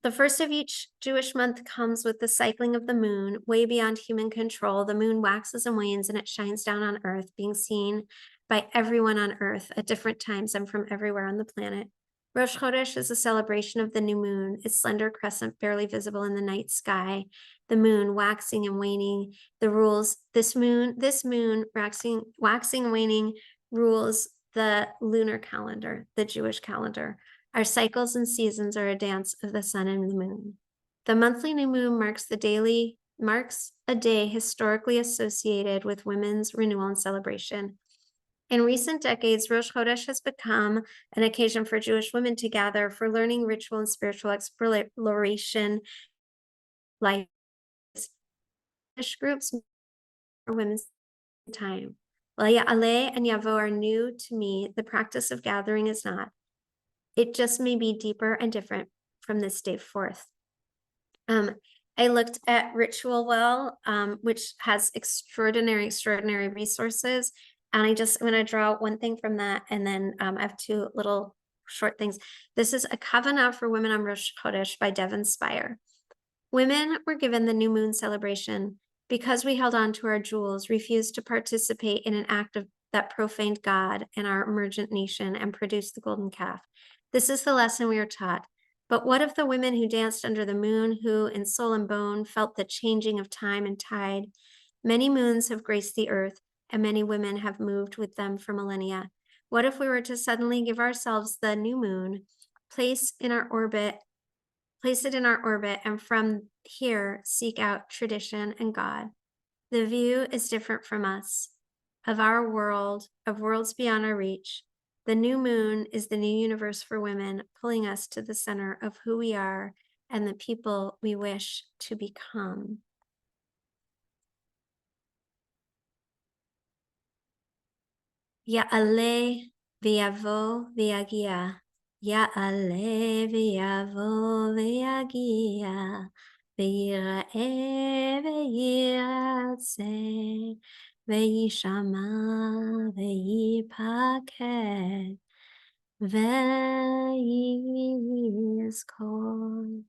The first of each Jewish month comes with the cycling of the moon, way beyond human control. The moon waxes and wanes and it shines down on earth, being seen by everyone on earth at different times and from everywhere on the planet. Rosh Chodesh is a celebration of the new moon, its slender crescent barely visible in the night sky, the moon waxing and waning, the rules, this moon waxing and waning rules the lunar calendar, the Jewish calendar. Our cycles and seasons are a dance of the sun and the moon. The monthly new moon marks a day historically associated with women's renewal and celebration. In recent decades, Rosh Chodesh has become an occasion for Jewish women to gather for learning, ritual, and spiritual exploration. Life groups for women's time. While Ya'aleh and Yavo are new to me, the practice of gathering is not. It just may be deeper and different from this day forth. I looked at Ritual Well, which has extraordinary resources. And I'm going to draw one thing from that. And then I have two little short things. This is a Kavanah for Women on Rosh Chodesh by Devon Spire. Women were given the new moon celebration because we held on to our jewels, refused to participate in an act that profaned God and our emergent nation and produced the golden calf. This is the lesson we are taught. But what of the women who danced under the moon, who in soul and bone felt the changing of time and tide? Many moons have graced the earth, and many women have moved with them for millennia. What if we were to suddenly give ourselves the new moon, place it in our orbit, and from here seek out tradition and God? The view is different from us, of our world, of worlds beyond our reach. The new moon is the new universe for women, pulling us to the center of who we are and the people we wish to become. Ya'aleh v'yavo v'yagia. יעלה ויבוא ויגיע, ויראה וירצה, וישמע ויפקד, ויזכור.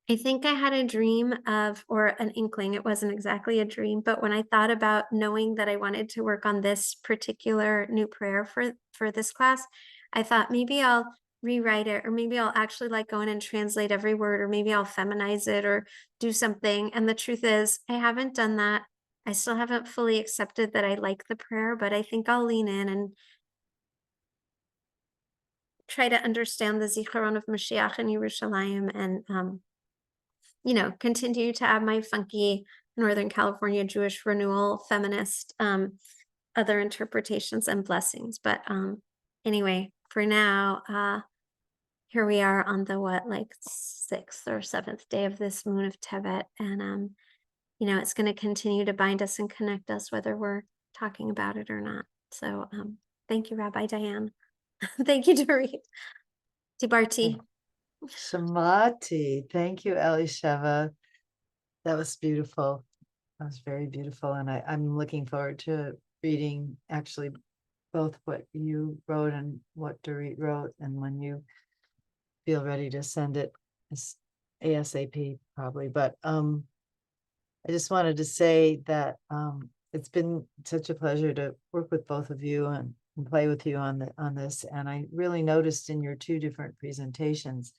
I think I had a dream of, or an inkling, it wasn't exactly a dream, but when I thought about knowing that I wanted to work on this particular new prayer for this class, I thought maybe I'll rewrite it, or maybe I'll actually like go in and translate every word, or maybe I'll feminize it or do something. And the truth is, I haven't done that. I still haven't fully accepted that I like the prayer, but I think I'll lean in and try to understand the Zicharon of Mashiach in Yerushalayim, and you know, continue to add my funky Northern California Jewish renewal feminist other interpretations and blessings. But anyway, for now, here we are on the like 6th or 7th day of this moon of Tevet, and you know, it's going to continue to bind us and connect us whether we're talking about it or not. So thank you, Rabbi Diane. Thank you, Dorit. Dibarti. Shamati. Thank you, Elisheva. That was beautiful. That was very beautiful. And I'm looking forward to reading actually both what you wrote and what Dorit wrote. And when you feel ready to send it ASAP, probably. But I just wanted to say that it's been such a pleasure to work with both of you and play with you on this. And I really noticed in your 2 different presentations,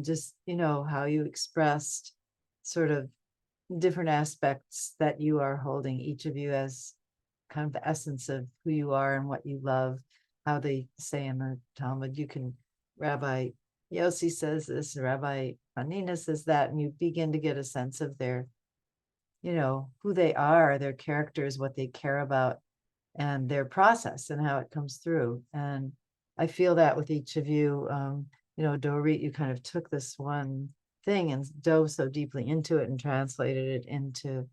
just, you know, how you expressed sort of different aspects that you are holding, each of you, as kind of the essence of who you are and what you love. How they say in the Talmud, you can, Rabbi Yossi says this, Rabbi Hanina says that, and you begin to get a sense of their, you know, who they are, their characters, what they care about, and their process and how it comes through. And I feel that with each of you. You know, Dorit, you kind of took this one thing and dove so deeply into it and translated it into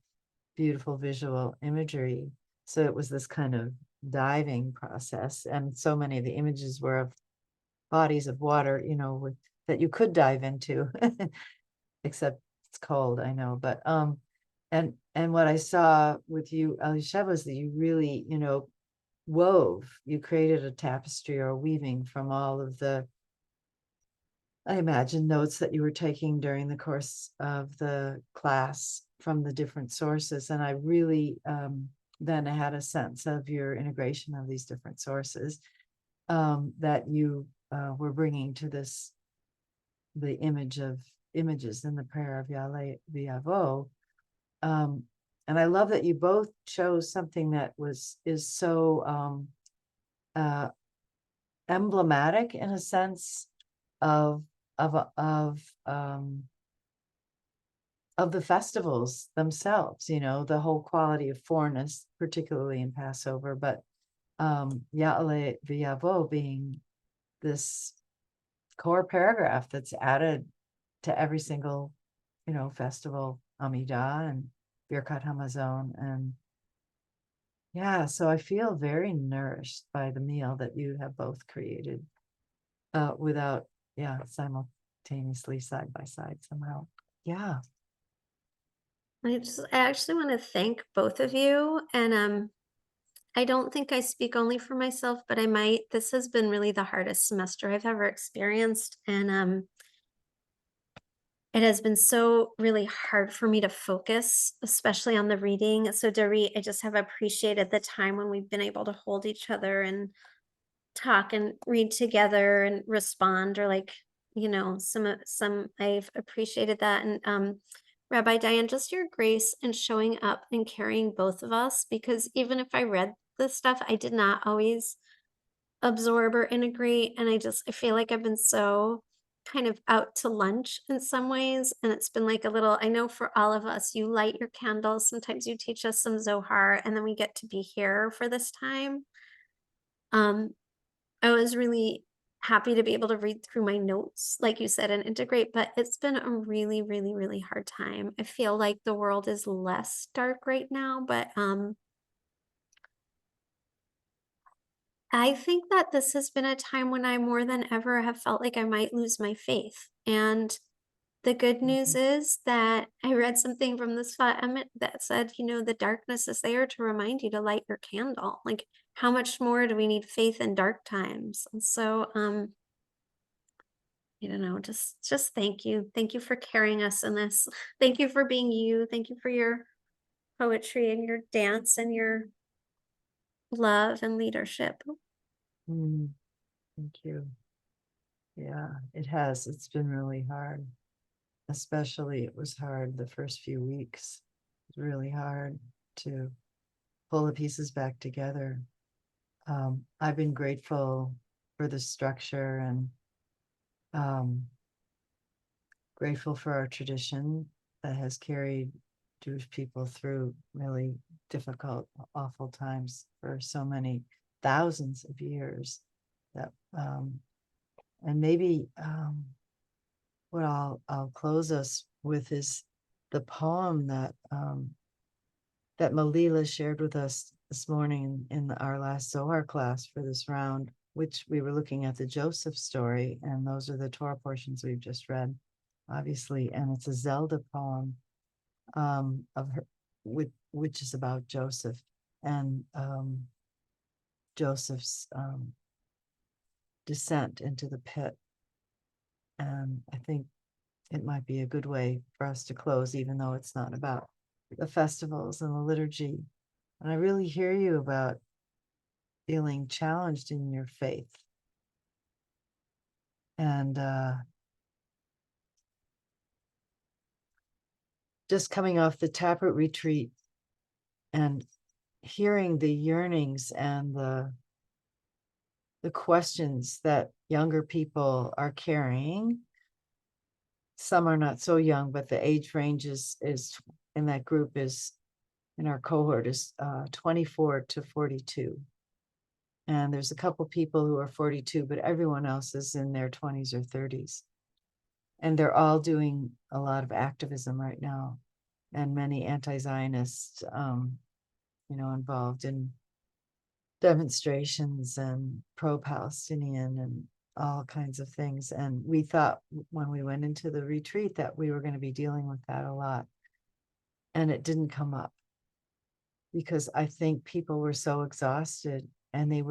beautiful visual imagery. So it was this kind of diving process. And so many of the images were of bodies of water, you know, that you could dive into, except it's cold, I know. But and what I saw with you, Elisheva, was that you really, you know, you created a tapestry or a weaving from all of the, I imagine, notes that you were taking during the course of the class from the different sources. And I really then had a sense of your integration of these different sources that you were bringing to this, the image of images in the prayer of Yale V'Yavo. And I love that you both chose something that is so emblematic in a sense of the festivals themselves, you know, the whole quality of foreignness, particularly in Passover, but Ya'ale V'Yavo being this core paragraph that's added to every single, you know, festival, Amidah and Birkat Hamazon. And yeah, so I feel very nourished by the meal that you have both created without, simultaneously side by side somehow. Yeah. I actually want to thank both of you. And I don't think I speak only for myself, but I might. This has been really the hardest semester I've ever experienced. And it has been so really hard for me to focus, especially on the reading. So Dorit, I just have appreciated the time when we've been able to hold each other and talk and read together and respond, or like, you know, some I've appreciated that. And Rabbi Diane, just your grace in showing up and carrying both of us, because even if I read this stuff, I did not always absorb or integrate. And I feel like I've been so kind of out to lunch in some ways. And it's been like a little, I know for all of us, you light your candles. Sometimes you teach us some Zohar, and then we get to be here for this time. I was really happy to be able to read through my notes, like you said, and integrate, but it's been a really, really, really hard time. I feel like the world is less dark right now, but I think that this has been a time when I more than ever have felt like I might lose my faith. And the good news Mhm. is that I read something from this Spot Emmett that said, the darkness is there to remind you to light your candle. Like, how much more do we need faith in dark times? And so, I don't know, just thank you. Thank you for carrying us in this. Thank you for being you. Thank you for your poetry and your dance and your love and leadership. Mm, thank you. Yeah, it has. It's been really hard. Especially it was hard the first few weeks. It was really hard to pull the pieces back together. I've been grateful for the structure and um, grateful for our tradition that has carried Jewish people through really difficult, awful times for so many thousands of years. That and maybe what I'll close us with is the poem that Malila shared with us this morning in our last Zohar class for this round, which we were looking at the Joseph story, and those are the Torah portions we've just read, obviously, and it's a Zelda poem of her, which is about Joseph and Joseph's descent into the pit. And I think it might be a good way for us to close, even though it's not about the festivals and the liturgy. And I really hear you about feeling challenged in your faith. And just coming off the Taproot retreat and hearing the yearnings and the questions that younger people are carrying. Some are not so young, but the age range is in that group is in our cohort is 24 to 42. And there's a couple people who are 42, but everyone else is in their 20s or 30s. And they're all doing a lot of activism right now. And many anti-Zionists, involved in demonstrations and pro-Palestinian and all kinds of things. And we thought when we went into the retreat that we were going to be dealing with that a lot. And it didn't come up because I think people were so exhausted and they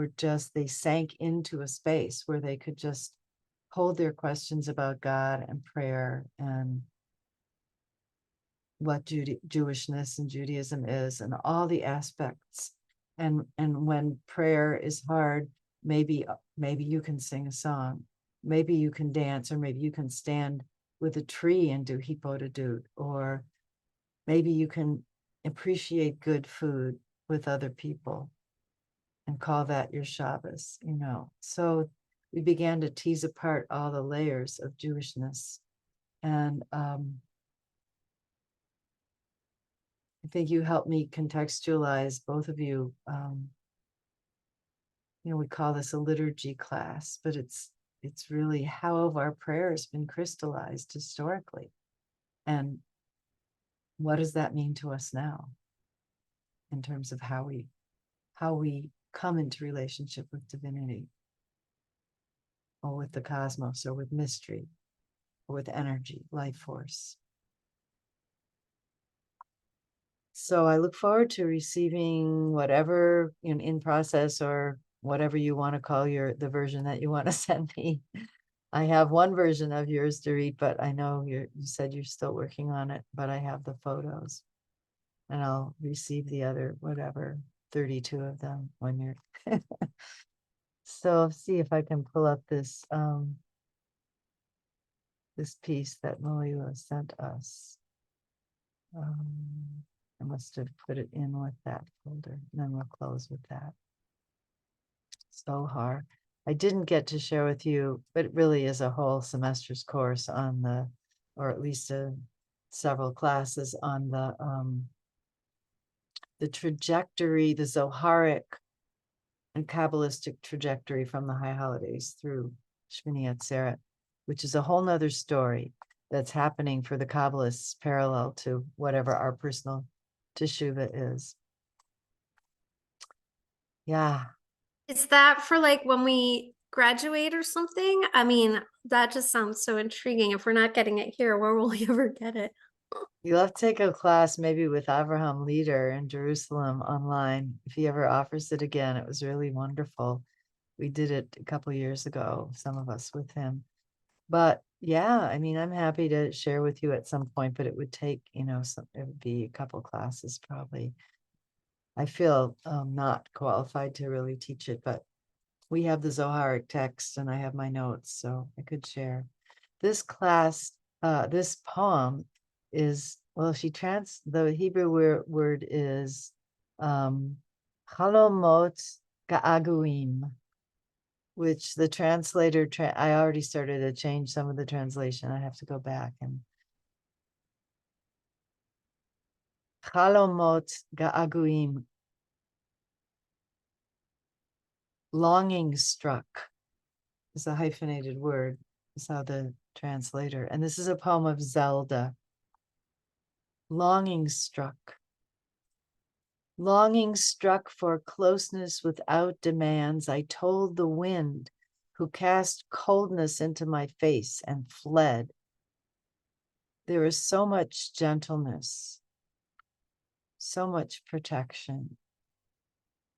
sank into a space where they could just hold their questions about God and prayer and what Jewishness and Judaism is and all the aspects. And when prayer is hard, maybe you can sing a song, maybe you can dance, or maybe you can stand with a tree and do hipotadut, or maybe you can appreciate good food with other people and call that your Shabbos, So we began to tease apart all the layers of Jewishness. And I think you helped me contextualize, both of you. We call this a liturgy class, but it's really how have our prayers been crystallized historically, and what does that mean to us now, in terms of how we come into relationship with divinity, or with the cosmos, or with mystery, or with energy, life force. So I look forward to receiving whatever in process, or whatever you want to call the version that you want to send me. I have one version of yours to read, but I know you said you're still working on it, but I have the photos, and I'll receive the other, 32 of them when you're. So see if I can pull up this piece that Moila sent us. I must have put it in with that folder, and then we'll close with that. So hard. I didn't get to share with you, but it really is a whole semester's course on or at least several classes on the trajectory, the Zoharic and Kabbalistic trajectory from the high holidays through Shmini Atzeret, which is a whole nother story that's happening for the Kabbalists parallel to whatever our personal teshuva is. Yeah, Is that for like when we graduate or something? I mean, that just sounds so intriguing. If we're not getting it here, where will we ever get it? You'll have to take a class maybe with Avraham Leader in Jerusalem online. If he ever offers it again, it was really wonderful. We did it a couple years ago, some of us with him. But yeah, I mean, I'm happy to share with you at some point, but it would take, it would be a couple classes probably. I feel not qualified to really teach it, but we have the Zoharic text and I have my notes, so I could share. This class, this poem is, well, the Hebrew word is Chalomot Ga'aguim, which the translator, I already started to change some of the translation. I have to go back and Chalomot Ga'aguim, longing struck is a hyphenated word, is how the translator, and this is a poem of Zelda. Longing struck. Longing struck for closeness without demands, I told the wind, who cast coldness into my face and fled. There is so much gentleness, so much protection,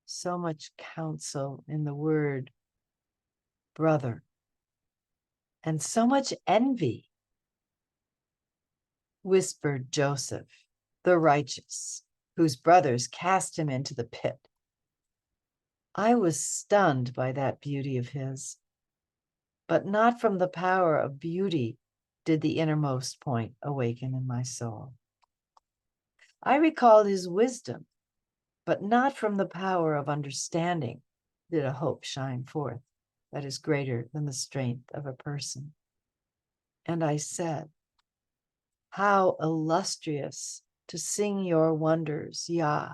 so much counsel in the word brother, and so much envy, whispered Joseph, the righteous, whose brothers cast him into the pit. I was stunned by that beauty of his, but not from the power of beauty did the innermost point awaken in my soul. I recalled his wisdom, but not from the power of understanding did a hope shine forth that is greater than the strength of a person. And I said, how illustrious to sing your wonders, Yah,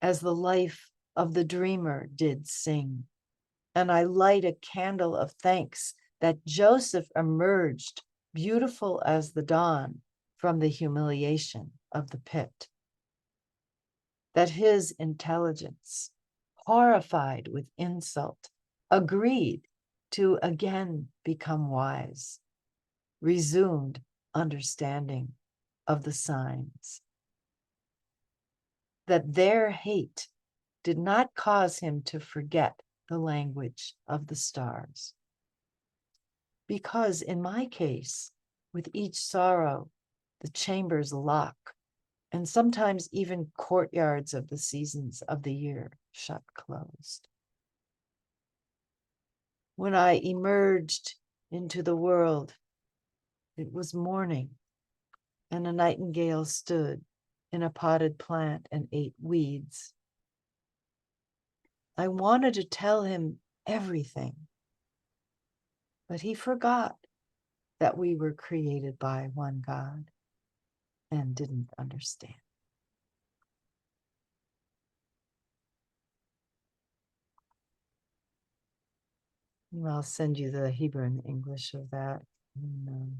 as the life of the dreamer did sing. And I light a candle of thanks that Joseph emerged beautiful as the dawn from the humiliation of the pit. That his intelligence, horrified with insult, agreed to again become wise, resumed understanding of the signs. That their hate did not cause him to forget the language of the stars. Because in my case, with each sorrow, the chambers lock, and sometimes even courtyards of the seasons of the year shut closed. When I emerged into the world, it was morning, and a nightingale stood in a potted plant and ate weeds. I wanted to tell him everything, but he forgot that we were created by one God and didn't understand. And I'll send you the Hebrew and English of that. And,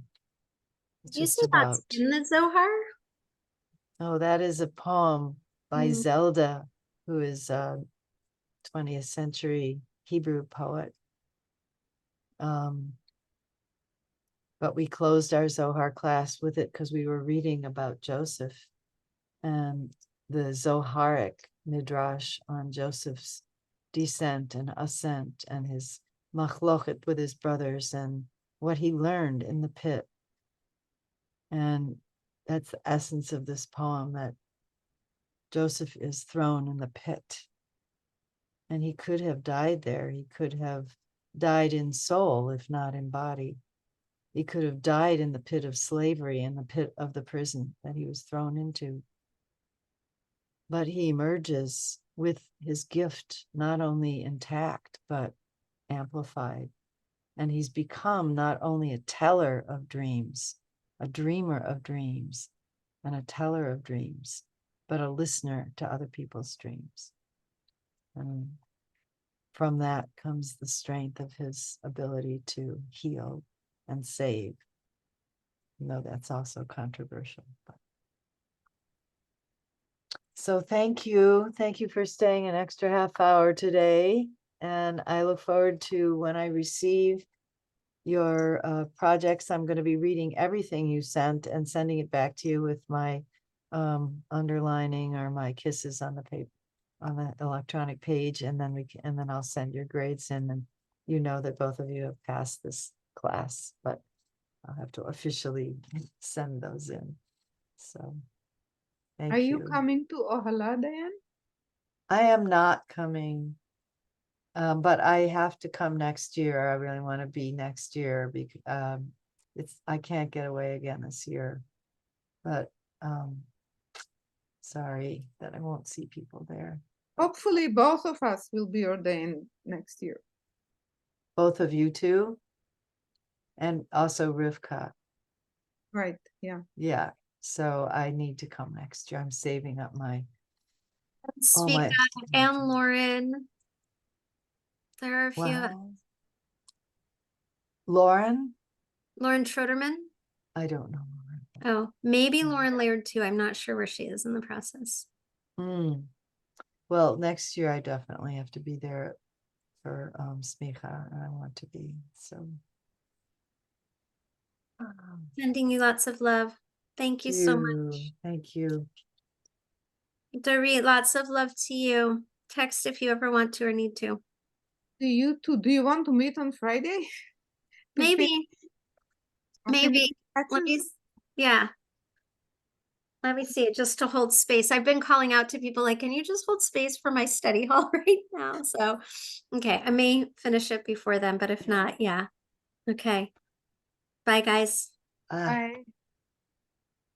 You just say that's about. in the Zohar? Oh, that is a poem by Zelda, who is a 20th century Hebrew poet. But we closed our Zohar class with it because we were reading about Joseph and the Zoharic midrash on Joseph's descent and ascent and his machlochet with his brothers and what he learned in the pit. And that's the essence of this poem, that Joseph is thrown in the pit. And he could have died there. He could have died in soul, if not in body. He could have died in the pit of slavery, in the pit of the prison that he was thrown into. But he emerges with his gift not only intact, but amplified. And he's become not only a teller of dreams, a dreamer of dreams, and a teller of dreams, but a listener to other people's dreams. And from that comes the strength of his ability to heal and save. You know, that's also controversial. But. So thank you. Thank you for staying an extra half hour today. and I look forward to when I receive your projects. I'm going to be reading everything you sent and sending it back to you with my underlining or my kisses on the paper, on the electronic page, and then and then I'll send your grades in, and you know that both of you have passed this class, but I'll have to officially send those in. So thank Are you you. coming to Ohala, Diane? I am not coming. But I have to come next year. I really want to be next year because I can't get away again this year. But sorry that I won't see people there. Hopefully, both of us will be ordained next year. Both of you too? And also Rivka. Right, yeah. Yeah. So I need to come next year. I'm saving up my all Svika my and Lauren. There are a few. Wow. Lauren? Lauren Schroederman. I don't know. Oh, maybe Lauren Laird too. I'm not sure where she is in the process. Well, next year I definitely have to be there for Smicha, and I want to be so. Sending you lots of love. Thank you so much. Thank you. Dorit, lots of love to you. Text if you ever want to or need to. Do you too? Do you want to meet on Friday? To Maybe, finish Let me, patches? yeah. Let me see, just to hold space. I've been calling out to people like, can you just hold space for my study hall right now? So, okay, I may finish it before then, but if not, yeah. Okay. Bye, guys. Ah. Bye.